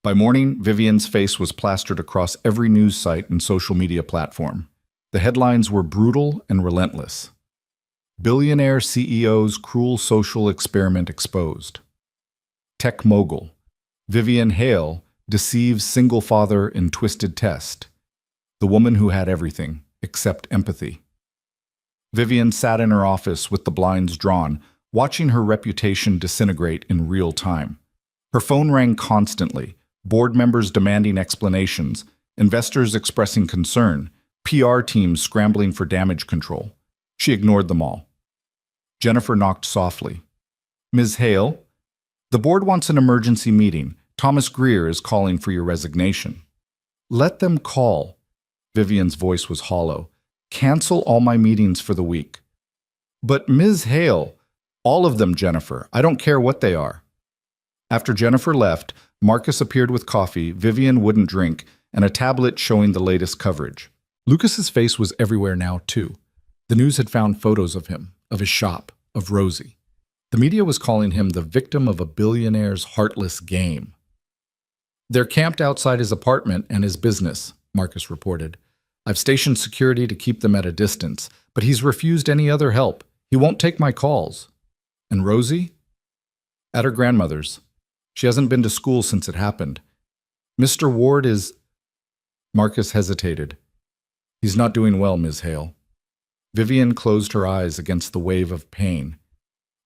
By morning, Vivian's face was plastered across every news site and social media platform. The headlines were brutal and relentless. Billionaire CEO's cruel social experiment exposed. Tech mogul. Vivian Hale deceives single father in twisted test. The woman who had everything, except empathy. Vivian sat in her office with the blinds drawn, watching her reputation disintegrate in real time. Her phone rang constantly, board members demanding explanations, investors expressing concern, PR teams scrambling for damage control. She ignored them all. Jennifer knocked softly. "Ms. Hale, the board wants an emergency meeting. Thomas Greer is calling for your resignation." "Let them call." Vivian's voice was hollow. "Cancel all my meetings for the week." "But Ms. Hale," "All of them, Jennifer. I don't care what they are." After Jennifer left, Marcus appeared with coffee Vivian wouldn't drink and a tablet showing the latest coverage. Lucas's face was everywhere now, too. The news had found photos of him, of his shop, of Rosie. The media was calling him the victim of a billionaire's heartless game. "They're camped outside his apartment and his business," Marcus reported. "I've stationed security to keep them at a distance, but he's refused any other help. He won't take my calls." "And Rosie?" "At her grandmother's. She hasn't been to school since it happened. Mr. Ward is—" Marcus hesitated. "He's not doing well, Ms. Hale." Vivian closed her eyes against the wave of pain.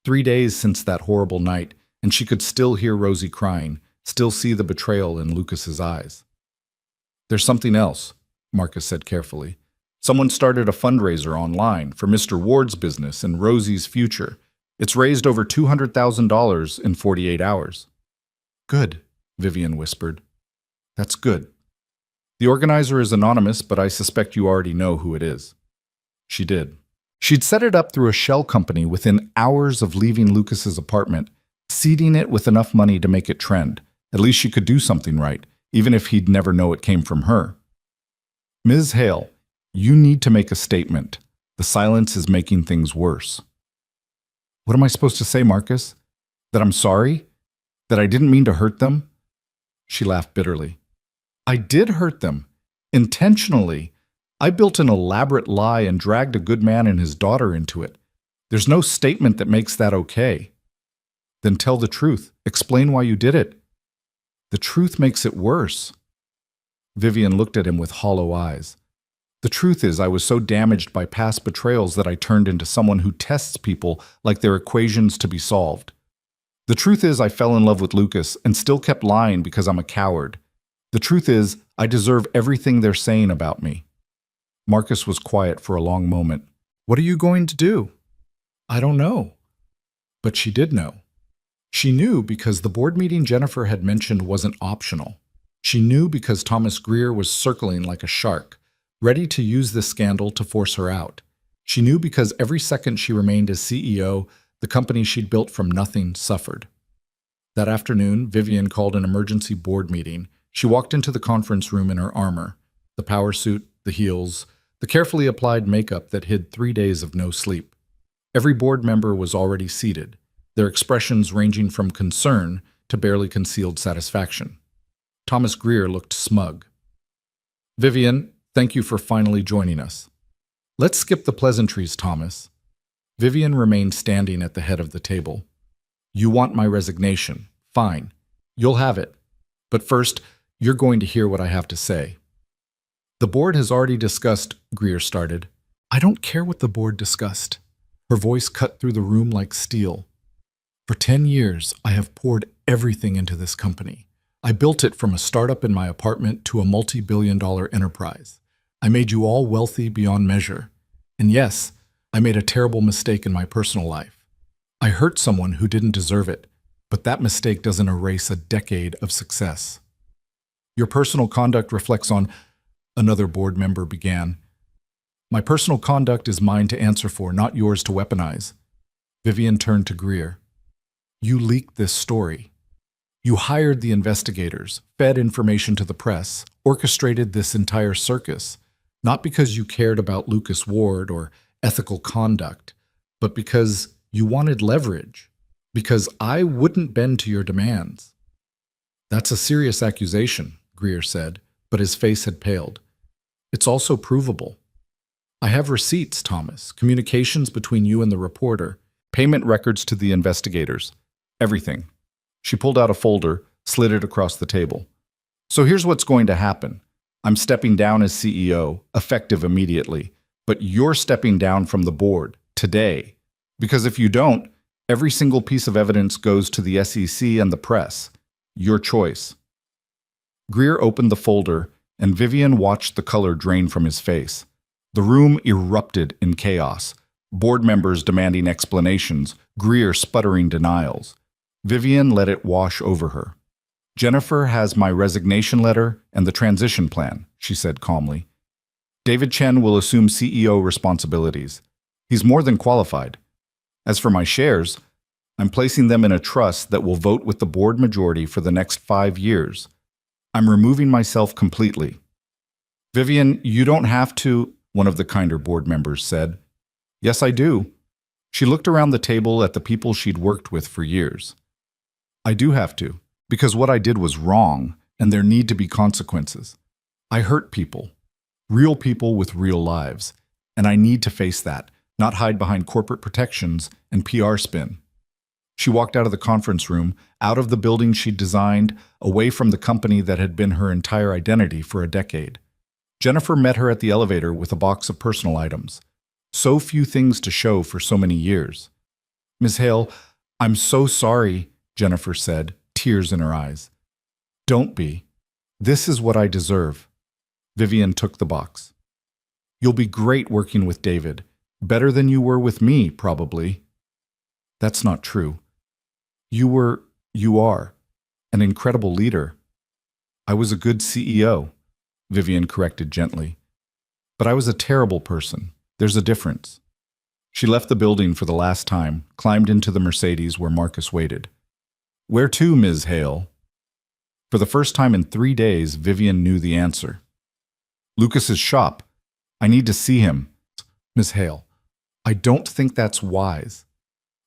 3 days since that horrible night, and she could still hear Rosie crying, still see the betrayal in Lucas's eyes. "There's something else," Marcus said carefully. "Someone started a fundraiser online for Mr. Ward's business and Rosie's future. It's raised over $200,000 in 48 hours. "Good," Vivian whispered. "That's good. The organizer is anonymous, but I suspect you already know who it is." She did. She'd set it up through a shell company within hours of leaving Lucas's apartment, seeding it with enough money to make it trend. At least she could do something right, even if he'd never know it came from her. Ms. Hale, you need to make a statement. The silence is making things worse. What am I supposed to say, Marcus? That I'm sorry? That I didn't mean to hurt them? She laughed bitterly. I did hurt them. Intentionally. I built an elaborate lie and dragged a good man and his daughter into it. There's no statement that makes that okay. Then tell the truth. Explain why you did it. The truth makes it worse. Vivian looked at him with hollow eyes. The truth is, I was so damaged by past betrayals that I turned into someone who tests people like they're equations to be solved. The truth is, I fell in love with Lucas and still kept lying because I'm a coward. The truth is, I deserve everything they're saying about me. Marcus was quiet for a long moment. What are you going to do? I don't know. But she did know. She knew because the board meeting Jennifer had mentioned wasn't optional. She knew because Thomas Greer was circling like a shark, ready to use this scandal to force her out. She knew because every second she remained as CEO, the company she'd built from nothing suffered. That afternoon, Vivian called an emergency board meeting. She walked into the conference room in her armor, the power suit, the heels, the carefully applied makeup that hid 3 days of no sleep. Every board member was already seated, their expressions ranging from concern to barely concealed satisfaction. Thomas Greer looked smug. Vivian, thank you for finally joining us. Let's skip the pleasantries, Thomas. Vivian remained standing at the head of the table. You want my resignation. Fine. You'll have it. But first, you're going to hear what I have to say. The board has already discussed, Greer started. I don't care what the board discussed. Her voice cut through the room like steel. For 10 years, I have poured everything into this company. I built it from a startup in my apartment to a multi-billion-dollar enterprise. I made you all wealthy beyond measure. And yes, I made a terrible mistake in my personal life. I hurt someone who didn't deserve it, but that mistake doesn't erase a decade of success. Your personal conduct reflects on, another board member began. My personal conduct is mine to answer for, not yours to weaponize. Vivian turned to Greer. You leaked this story. You hired the investigators, fed information to the press, orchestrated this entire circus, not because you cared about Lucas Ward or ethical conduct, but because you wanted leverage, because I wouldn't bend to your demands. That's a serious accusation, Greer said, but his face had paled. It's also provable. I have receipts, Thomas, communications between you and the reporter, payment records to the investigators, everything. She pulled out a folder, slid it across the table. So here's what's going to happen. I'm stepping down as CEO, effective immediately, but you're stepping down from the board today. Because if you don't, every single piece of evidence goes to the SEC and the press. Your choice. Greer opened the folder, and Vivian watched the color drain from his face. The room erupted in chaos. Board members demanding explanations, Greer sputtering denials. Vivian let it wash over her. Jennifer has my resignation letter and the transition plan, she said calmly. David Chen will assume CEO responsibilities. He's more than qualified. As for my shares, I'm placing them in a trust that will vote with the board majority for the next 5 years. I'm removing myself completely. Vivian, you don't have to, one of the kinder board members said. Yes, I do. She looked around the table at the people she'd worked with for years. I do have to, because what I did was wrong, and there need to be consequences. I hurt people, real people with real lives, and I need to face that, not hide behind corporate protections and PR spin. She walked out of the conference room, out of the building she'd designed, away from the company that had been her entire identity for a decade. Jennifer met her at the elevator with a box of personal items. So few things to show for so many years. Ms. Hale, I'm so sorry, Jennifer said, tears in her eyes. Don't be. This is what I deserve. Vivian took the box. You'll be great working with David. Better than you were with me, probably. That's not true. You are, an incredible leader. I was a good CEO, Vivian corrected gently. But I was a terrible person. There's a difference. She left the building for the last time, climbed into the Mercedes where Marcus waited. "Where to, Ms. Hale?" For the first time in 3 days, Vivian knew the answer. "Lucas's shop. I need to see him." "Ms. Hale, I don't think that's wise."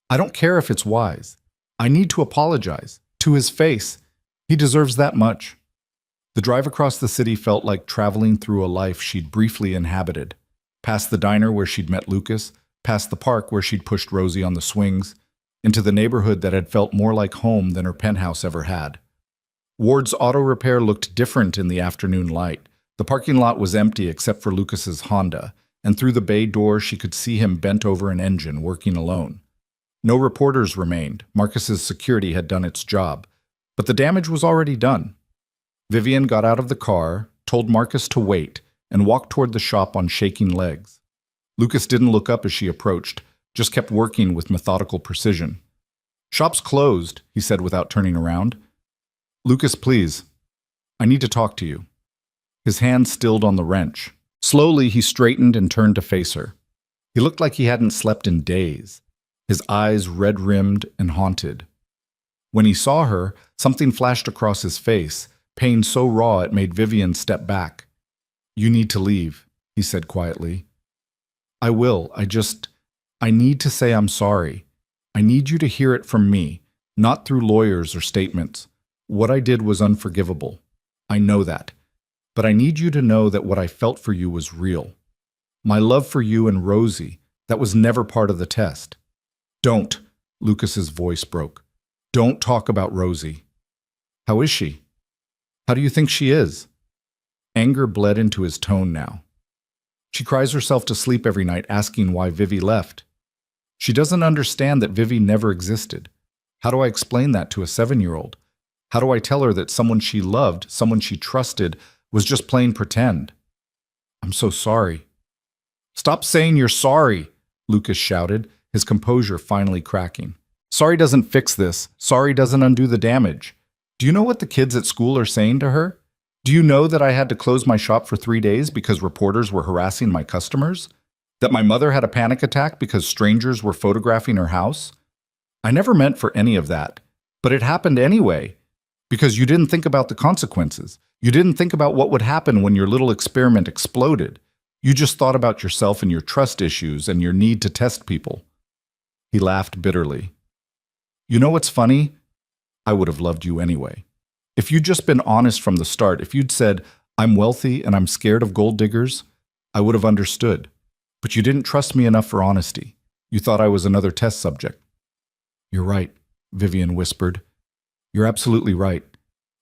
"I don't care if it's wise. I need to apologize. To his face. He deserves that much." The drive across the city felt like traveling through a life she'd briefly inhabited. Past the diner where she'd met Lucas, past the park where she'd pushed Rosie on the swings, into the neighborhood that had felt more like home than her penthouse ever had. Ward's auto repair looked different in the afternoon light. The parking lot was empty except for Lucas's Honda, and through the bay door she could see him bent over an engine, working alone. No reporters remained. Marcus's security had done its job, but the damage was already done. Vivian got out of the car, told Marcus to wait, and walked toward the shop on shaking legs. Lucas didn't look up as she approached, just kept working with methodical precision. "Shop's closed," he said without turning around. "Lucas, please. I need to talk to you." His hand stilled on the wrench. Slowly, he straightened and turned to face her. He looked like he hadn't slept in days, his eyes red-rimmed and haunted. When he saw her, something flashed across his face, pain so raw it made Vivian step back. "You need to leave," he said quietly. "I will. I need to say I'm sorry. I need you to hear it from me, not through lawyers or statements. What I did was unforgivable. I know that. But I need you to know that what I felt for you was real. My love for you and Rosie, that was never part of the test." "Don't," Lucas's voice broke. "Don't talk about Rosie." "How is she? How do you think she is?" Anger bled into his tone now. "She cries herself to sleep every night asking why Vivi left. She doesn't understand that Vivi never existed. How do I explain that to a 7-year-old? How do I tell her that someone she loved, someone she trusted, was just plain pretend? I'm so sorry." "Stop saying you're sorry," Lucas shouted, his composure finally cracking. "Sorry doesn't fix this. Sorry doesn't undo the damage. Do you know what the kids at school are saying to her? Do you know that I had to close my shop for 3 days because reporters were harassing my customers? That my mother had a panic attack because strangers were photographing her house? I never meant for any of that, but it happened anyway, because you didn't think about the consequences. You didn't think about what would happen when your little experiment exploded. You just thought about yourself and your trust issues and your need to test people." He laughed bitterly. "You know what's funny? I would have loved you anyway. If you'd just been honest from the start, if you'd said, 'I'm wealthy and I'm scared of gold diggers,' I would have understood. But you didn't trust me enough for honesty. You thought I was another test subject." "You're right," Vivian whispered. "You're absolutely right.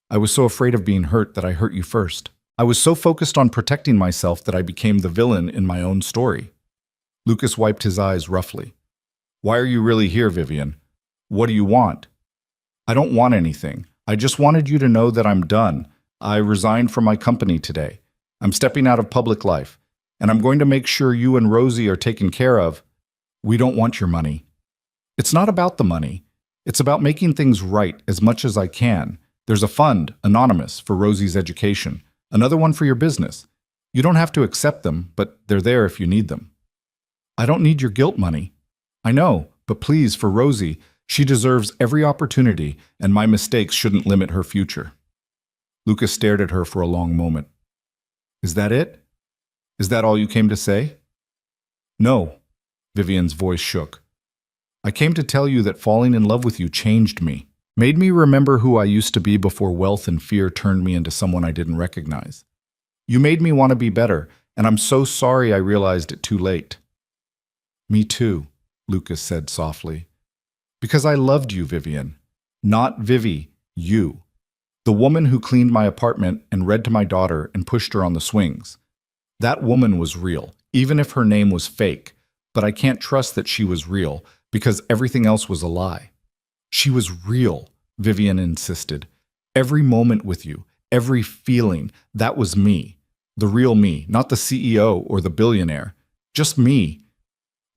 I was so afraid of being hurt that I hurt you first. I was so focused on protecting myself that I became the villain in my own story." Lucas wiped his eyes roughly. "Why are you really here, Vivian? What do you want?" "I don't want anything. I just wanted you to know that I'm done. I resigned from my company today. I'm stepping out of public life, and I'm going to make sure you and Rosie are taken care of." "We don't want your money." "It's not about the money. It's about making things right as much as I can. There's a fund, anonymous, for Rosie's education. Another one for your business. You don't have to accept them, but they're there if you need them." "I don't need your guilt money." "I know, but please, for Rosie, she deserves every opportunity, and my mistakes shouldn't limit her future." Lucas stared at her for a long moment. "Is that it? Is that all you came to say?" "No," Vivian's voice shook. "I came to tell you that falling in love with you changed me, made me remember who I used to be before wealth and fear turned me into someone I didn't recognize. You made me want to be better, and I'm so sorry I realized it too late." "Me too," Lucas said softly. "Because I loved you, Vivian. Not Vivi, you. The woman who cleaned my apartment and read to my daughter and pushed her on the swings. That woman was real, even if her name was fake, but I can't trust that she was real because everything else was a lie." "She was real," Vivian insisted. "Every moment with you, every feeling, that was me. The real me, not the CEO or the billionaire. Just me.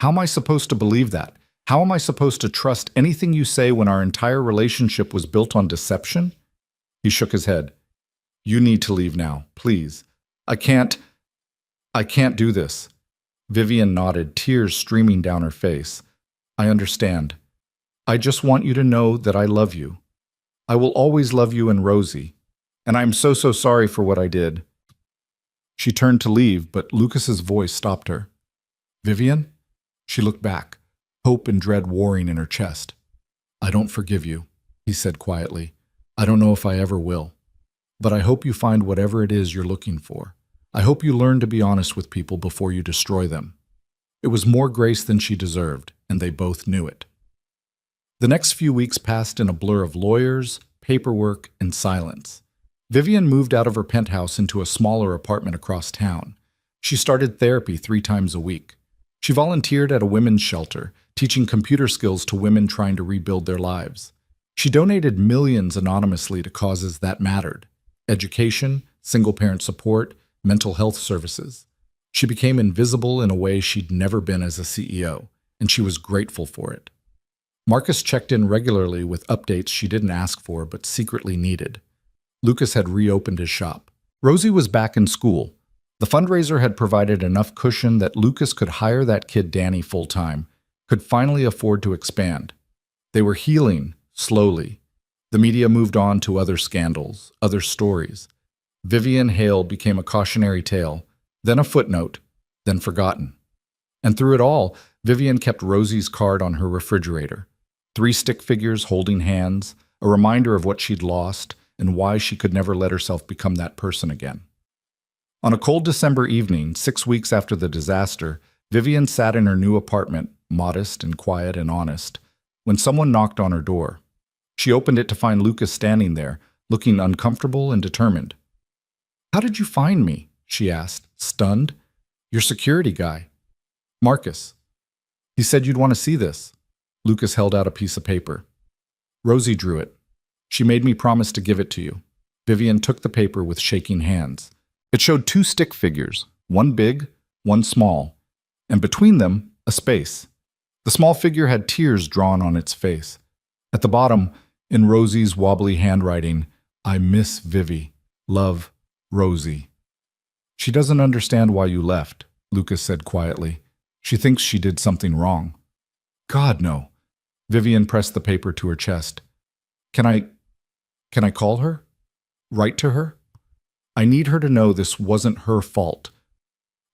How am I supposed to believe that? How am I supposed to trust anything you say when our entire relationship was built on deception?" He shook his head. "You need to leave now, please. I can't do this." Vivian nodded, tears streaming down her face. I understand. I just want you to know that I love you. I will always love you and Rosie. And I'm so sorry for what I did. She turned to leave, but Lucas's voice stopped her. Vivian? She looked back, hope and dread warring in her chest. I don't forgive you, he said quietly. I don't know if I ever will. But I hope you find whatever it is you're looking for. I hope you learn to be honest with people before you destroy them. It was more grace than she deserved, and they both knew it. The next few weeks passed in a blur of lawyers, paperwork, and silence. Vivian moved out of her penthouse into a smaller apartment across town. She started therapy 3 times a week. She volunteered at a women's shelter, teaching computer skills to women trying to rebuild their lives. She donated millions anonymously to causes that mattered: education, single-parent support, mental health services. She became invisible in a way she'd never been as a CEO, and she was grateful for it. Marcus checked in regularly with updates she didn't ask for but secretly needed. Lucas had reopened his shop. Rosie was back in school. The fundraiser had provided enough cushion that Lucas could hire that kid Danny full-time, could finally afford to expand. They were healing, slowly. The media moved on to other scandals, other stories. Vivian Hale became a cautionary tale, then a footnote, then forgotten. And through it all, Vivian kept Rosie's card on her refrigerator. 3 stick figures holding hands, a reminder of what she'd lost and why she could never let herself become that person again. On a cold December evening, 6 weeks after the disaster, Vivian sat in her new apartment, modest and quiet and honest, when someone knocked on her door. She opened it to find Lucas standing there, looking uncomfortable and determined. How did you find me? She asked, stunned. Your security guy. Marcus. He said you'd want to see this. Lucas held out a piece of paper. Rosie drew it. She made me promise to give it to you. Vivian took the paper with shaking hands. It showed 2 stick figures, one big, one small, and between them, a space. The small figure had tears drawn on its face. At the bottom, in Rosie's wobbly handwriting, I miss Vivi. Love, Rosie. She doesn't understand why you left, Lucas said quietly. She thinks she did something wrong. God, no. Vivian pressed the paper to her chest. Can I call her? Write to her? I need her to know this wasn't her fault.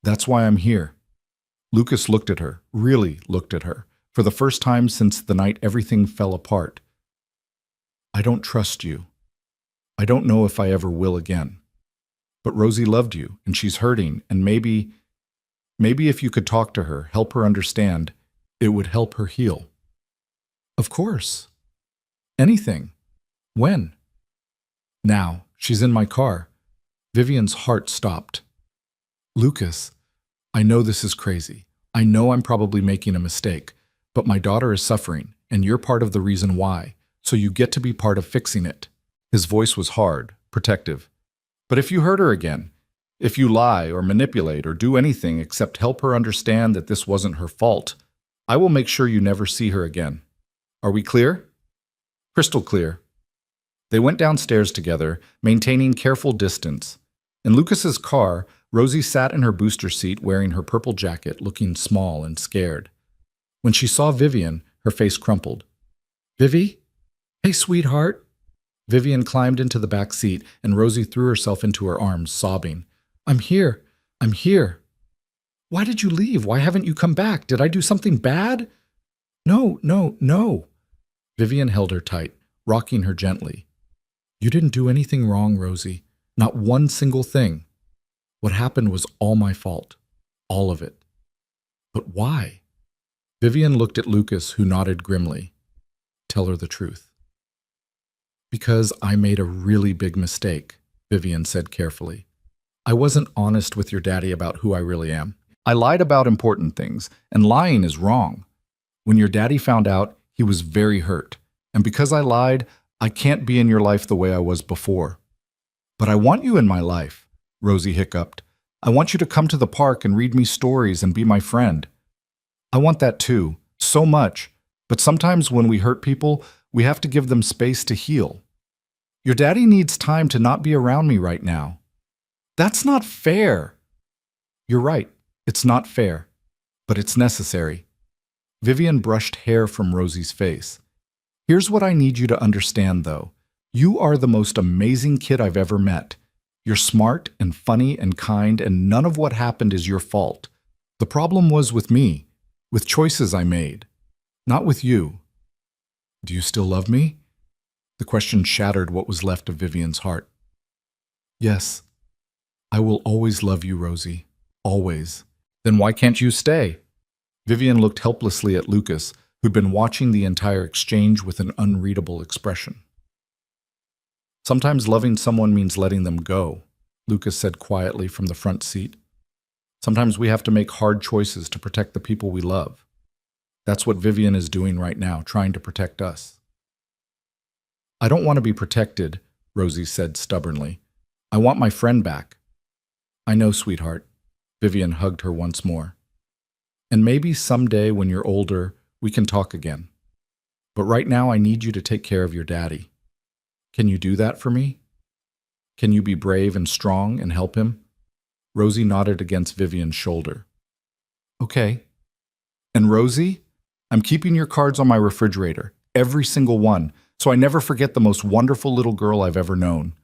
That's why I'm here. Lucas looked at her, really looked at her, for the first time since the night everything fell apart. I don't trust you. I don't know if I ever will again. But Rosie loved you, and she's hurting, and maybe if you could talk to her, help her understand, it would help her heal. Of course. Anything. When? Now. She's in my car. Vivian's heart stopped. Lucas, I know this is crazy. I know I'm probably making a mistake, but my daughter is suffering, and you're part of the reason why, so you get to be part of fixing it. His voice was hard, protective. But if you hurt her again, if you lie or manipulate or do anything except help her understand that this wasn't her fault, I will make sure you never see her again. Are we clear? Crystal clear. They went downstairs together, maintaining careful distance. In Lucas's car, Rosie sat in her booster seat wearing her purple jacket, looking small and scared. When she saw Vivian, her face crumpled. Vivi? Hey, sweetheart. Vivian climbed into the back seat, and Rosie threw herself into her arms, sobbing. I'm here. I'm here. Why did you leave? Why haven't you come back? Did I do something bad? No. Vivian held her tight, rocking her gently. You didn't do anything wrong, Rosie. Not one single thing. What happened was all my fault. All of it. But why? Vivian looked at Lucas, who nodded grimly. Tell her the truth. Because I made a really big mistake, Vivian said carefully. I wasn't honest with your daddy about who I really am. I lied about important things, and lying is wrong. When your daddy found out, he was very hurt. And because I lied, I can't be in your life the way I was before. But I want you in my life, Rosie hiccuped. I want you to come to the park and read me stories and be my friend. I want that too, so much. But sometimes when we hurt people, we have to give them space to heal. Your daddy needs time to not be around me right now. That's not fair. You're right. It's not fair. But it's necessary. Vivian brushed hair from Rosie's face. Here's what I need you to understand, though. You are the most amazing kid I've ever met. You're smart and funny and kind, and none of what happened is your fault. The problem was with me, with choices I made, not with you. Do you still love me? The question shattered what was left of Vivian's heart. Yes, I will always love you, Rosie. Always. Then why can't you stay? Vivian looked helplessly at Lucas, who'd been watching the entire exchange with an unreadable expression. Sometimes loving someone means letting them go, Lucas said quietly from the front seat. Sometimes we have to make hard choices to protect the people we love. That's what Vivian is doing right now, trying to protect us. I don't want to be protected, Rosie said stubbornly. I want my friend back. I know, sweetheart. Vivian hugged her once more. And maybe someday when you're older, we can talk again. But right now I need you to take care of your daddy. Can you do that for me? Can you be brave and strong and help him? Rosie nodded against Vivian's shoulder. Okay. And Rosie, I'm keeping your cards on my refrigerator, every single one, so I never forget the most wonderful little girl I've ever known.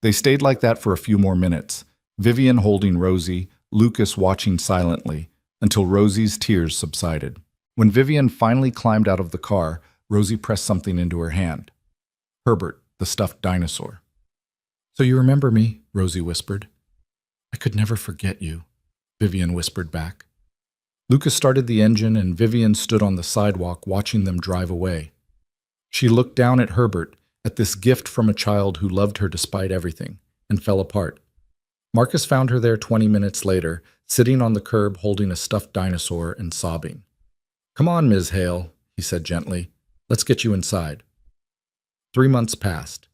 They stayed like that for a few more minutes, Vivian holding Rosie, Lucas watching silently, until Rosie's tears subsided. When Vivian finally climbed out of the car, Rosie pressed something into her hand. Herbert, the stuffed dinosaur. So you remember me, Rosie whispered. I could never forget you, Vivian whispered back. Lucas started the engine and Vivian stood on the sidewalk watching them drive away. She looked down at Herbert, at this gift from a child who loved her despite everything, and fell apart. Marcus found her there 20 minutes later, sitting on the curb holding a stuffed dinosaur and sobbing. Come on, Ms. Hale, he said gently. Let's get you inside. 3 months passed.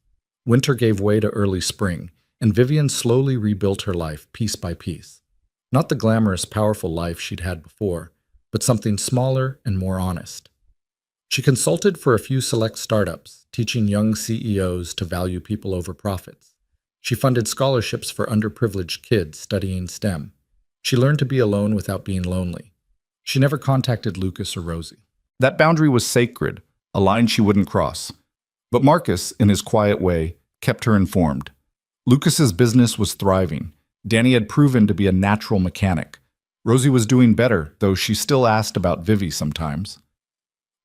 Winter gave way to early spring, and Vivian slowly rebuilt her life piece by piece. Not the glamorous, powerful life she'd had before, but something smaller and more honest. She consulted for a few select startups, teaching young CEOs to value people over profits. She funded scholarships for underprivileged kids studying STEM. She learned to be alone without being lonely. She never contacted Lucas or Rosie. That boundary was sacred, a line she wouldn't cross. But Marcus, in his quiet way, kept her informed. Lucas's business was thriving. Danny had proven to be a natural mechanic. Rosie was doing better, though she still asked about Vivi sometimes.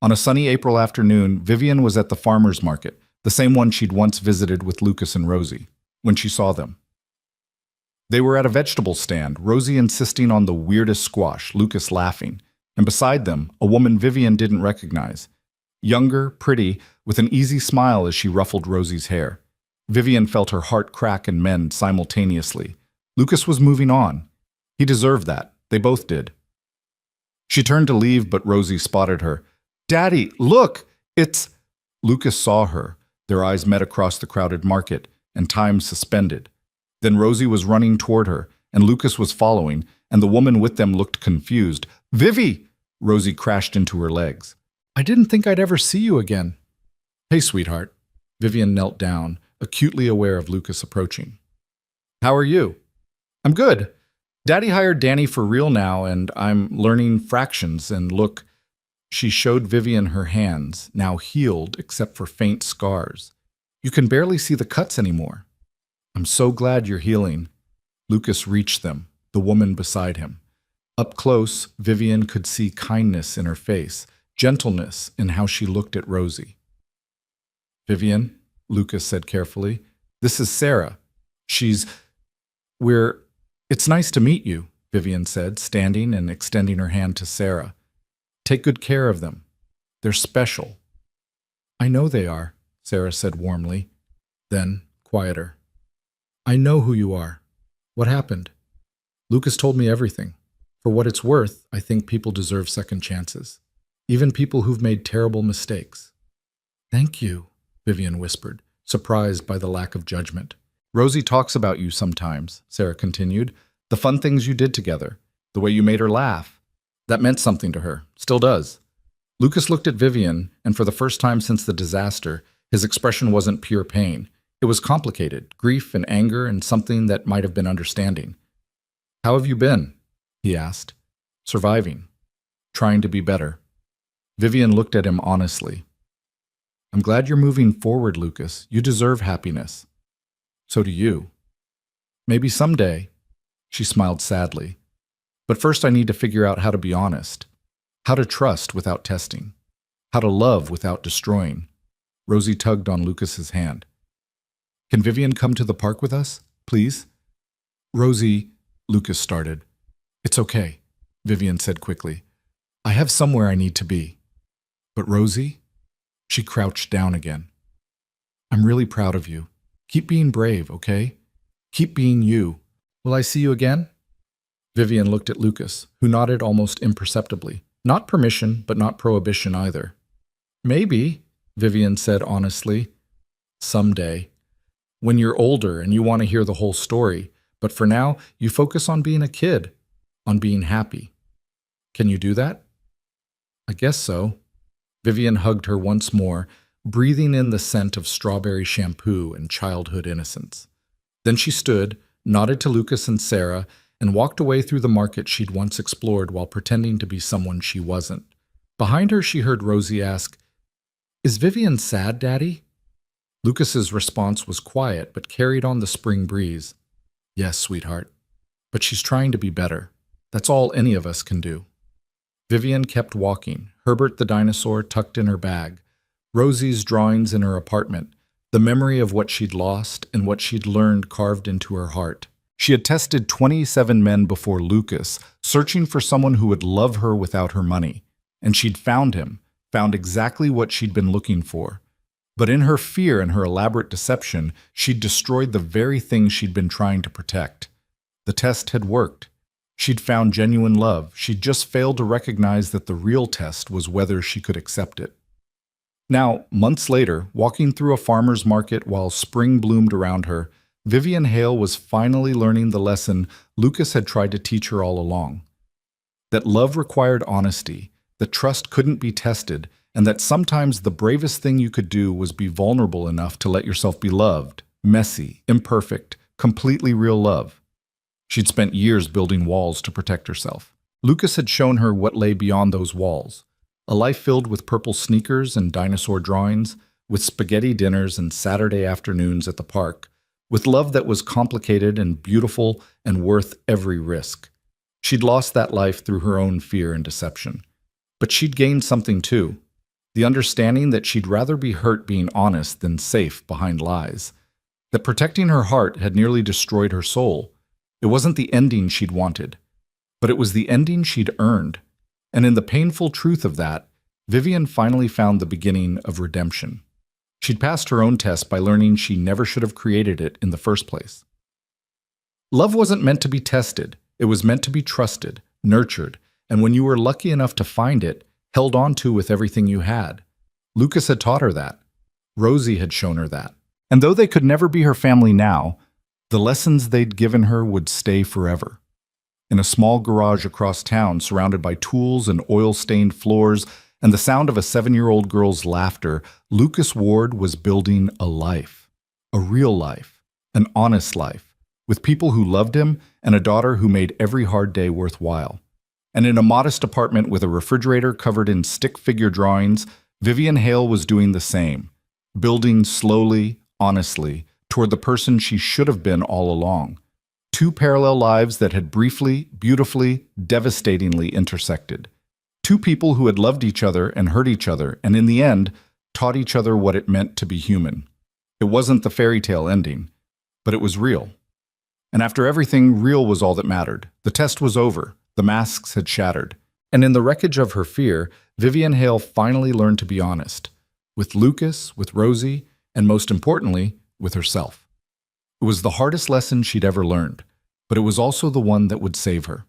On a sunny April afternoon, Vivian was at the farmer's market, the same one she'd once visited with Lucas and Rosie, when she saw them. They were at a vegetable stand, Rosie insisting on the weirdest squash, Lucas laughing, and beside them, a woman Vivian didn't recognize. Younger, pretty, with an easy smile as she ruffled Rosie's hair. Vivian felt her heart crack and mend simultaneously. Lucas was moving on. He deserved that. They both did. She turned to leave, but Rosie spotted her. Daddy, look! It's... Lucas saw her. Their eyes met across the crowded market, and time suspended. Then Rosie was running toward her, and Lucas was following, and the woman with them looked confused. Vivi! Rosie crashed into her legs. I didn't think I'd ever see you again. Hey, sweetheart. Vivian knelt down, acutely aware of Lucas approaching. How are you? I'm good. Daddy hired Danny for real now, and I'm learning fractions, and look... She showed Vivian her hands, now healed except for faint scars. You can barely see the cuts anymore. I'm so glad you're healing. Lucas reached them, the woman beside him. Up close, Vivian could see kindness in her face, gentleness in how she looked at Rosie. Vivian, Lucas said carefully, this is Sarah. It's nice to meet you, Vivian said, standing and extending her hand to Sarah. Take good care of them. They're special. I know they are, Sarah said warmly. Then, quieter. I know who you are. What happened? Lucas told me everything. For what it's worth, I think people deserve second chances. Even people who've made terrible mistakes. Thank you, Vivian whispered, surprised by the lack of judgment. Rosie talks about you sometimes, Sarah continued. The fun things you did together. The way you made her laugh. That meant something to her. Still does. Lucas looked at Vivian, and for the first time since the disaster, his expression wasn't pure pain. It was complicated, grief and anger and something that might have been understanding. How have you been? He asked. surviving, trying to be better. Vivian looked at him honestly. I'm glad you're moving forward, Lucas. You deserve happiness. So do you. Maybe someday. She smiled sadly. But first I need to figure out how to be honest. How to trust without testing. How to love without destroying. Rosie tugged on Lucas's hand. Can Vivian come to the park with us, please? Rosie, Lucas started. It's okay, Vivian said quickly. I have somewhere I need to be. But Rosie? She crouched down again. I'm really proud of you. Keep being brave, okay? Keep being you. Will I see you again? Vivian looked at Lucas, who nodded almost imperceptibly. Not permission, but not prohibition either. Maybe, Vivian said honestly. Someday. When you're older and you want to hear the whole story, but for now, you focus on being a kid, on being happy. Can you do that? I guess so. Vivian hugged her once more, breathing in the scent of strawberry shampoo and childhood innocence. Then she stood, nodded to Lucas and Sarah, and walked away through the market she'd once explored while pretending to be someone she wasn't. Behind her, she heard Rosie ask, Is Vivian sad, Daddy? Lucas's response was quiet but carried on the spring breeze. Yes, sweetheart. But she's trying to be better. That's all any of us can do. Vivian kept walking, Herbert the dinosaur tucked in her bag, Rosie's drawings in her apartment, the memory of what she'd lost and what she'd learned carved into her heart. She had tested 27 men before Lucas, searching for someone who would love her without her money. And she'd found him, found exactly what she'd been looking for. But in her fear and her elaborate deception, she'd destroyed the very thing she'd been trying to protect. The test had worked. She'd found genuine love. She'd just failed to recognize that the real test was whether she could accept it. Now, months later, walking through a farmer's market while spring bloomed around her, Vivian Hale was finally learning the lesson Lucas had tried to teach her all along. That love required honesty, that trust couldn't be tested, and that sometimes the bravest thing you could do was be vulnerable enough to let yourself be loved, messy, imperfect, completely real love. She'd spent years building walls to protect herself. Lucas had shown her what lay beyond those walls. A life filled with purple sneakers and dinosaur drawings, with spaghetti dinners and Saturday afternoons at the park, with love that was complicated and beautiful and worth every risk. She'd lost that life through her own fear and deception. But she'd gained something too. The understanding that she'd rather be hurt being honest than safe behind lies. That protecting her heart had nearly destroyed her soul. It wasn't the ending she'd wanted, but it was the ending she'd earned. And in the painful truth of that, Vivian finally found the beginning of redemption. She'd passed her own test by learning she never should have created it in the first place. Love wasn't meant to be tested. It was meant to be trusted, nurtured, and when you were lucky enough to find it, held on to with everything you had. Lucas had taught her that. Rosie had shown her that. And though they could never be her family now, the lessons they'd given her would stay forever. In a small garage across town, surrounded by tools and oil-stained floors and the sound of a 7-year-old girl's laughter, Lucas Ward was building a life. A real life. An honest life. With people who loved him and a daughter who made every hard day worthwhile. And in a modest apartment with a refrigerator covered in stick figure drawings, Vivian Hale was doing the same. Building slowly, honestly, toward the person she should have been all along. 2 parallel lives that had briefly, beautifully, devastatingly intersected. 2 people who had loved each other and hurt each other, and in the end, taught each other what it meant to be human. It wasn't the fairy tale ending, but it was real. And after everything, real was all that mattered. The test was over. The masks had shattered. And in the wreckage of her fear, Vivian Hale finally learned to be honest. With Lucas, with Rosie, and most importantly, with herself. It was the hardest lesson she'd ever learned, but it was also the one that would save her.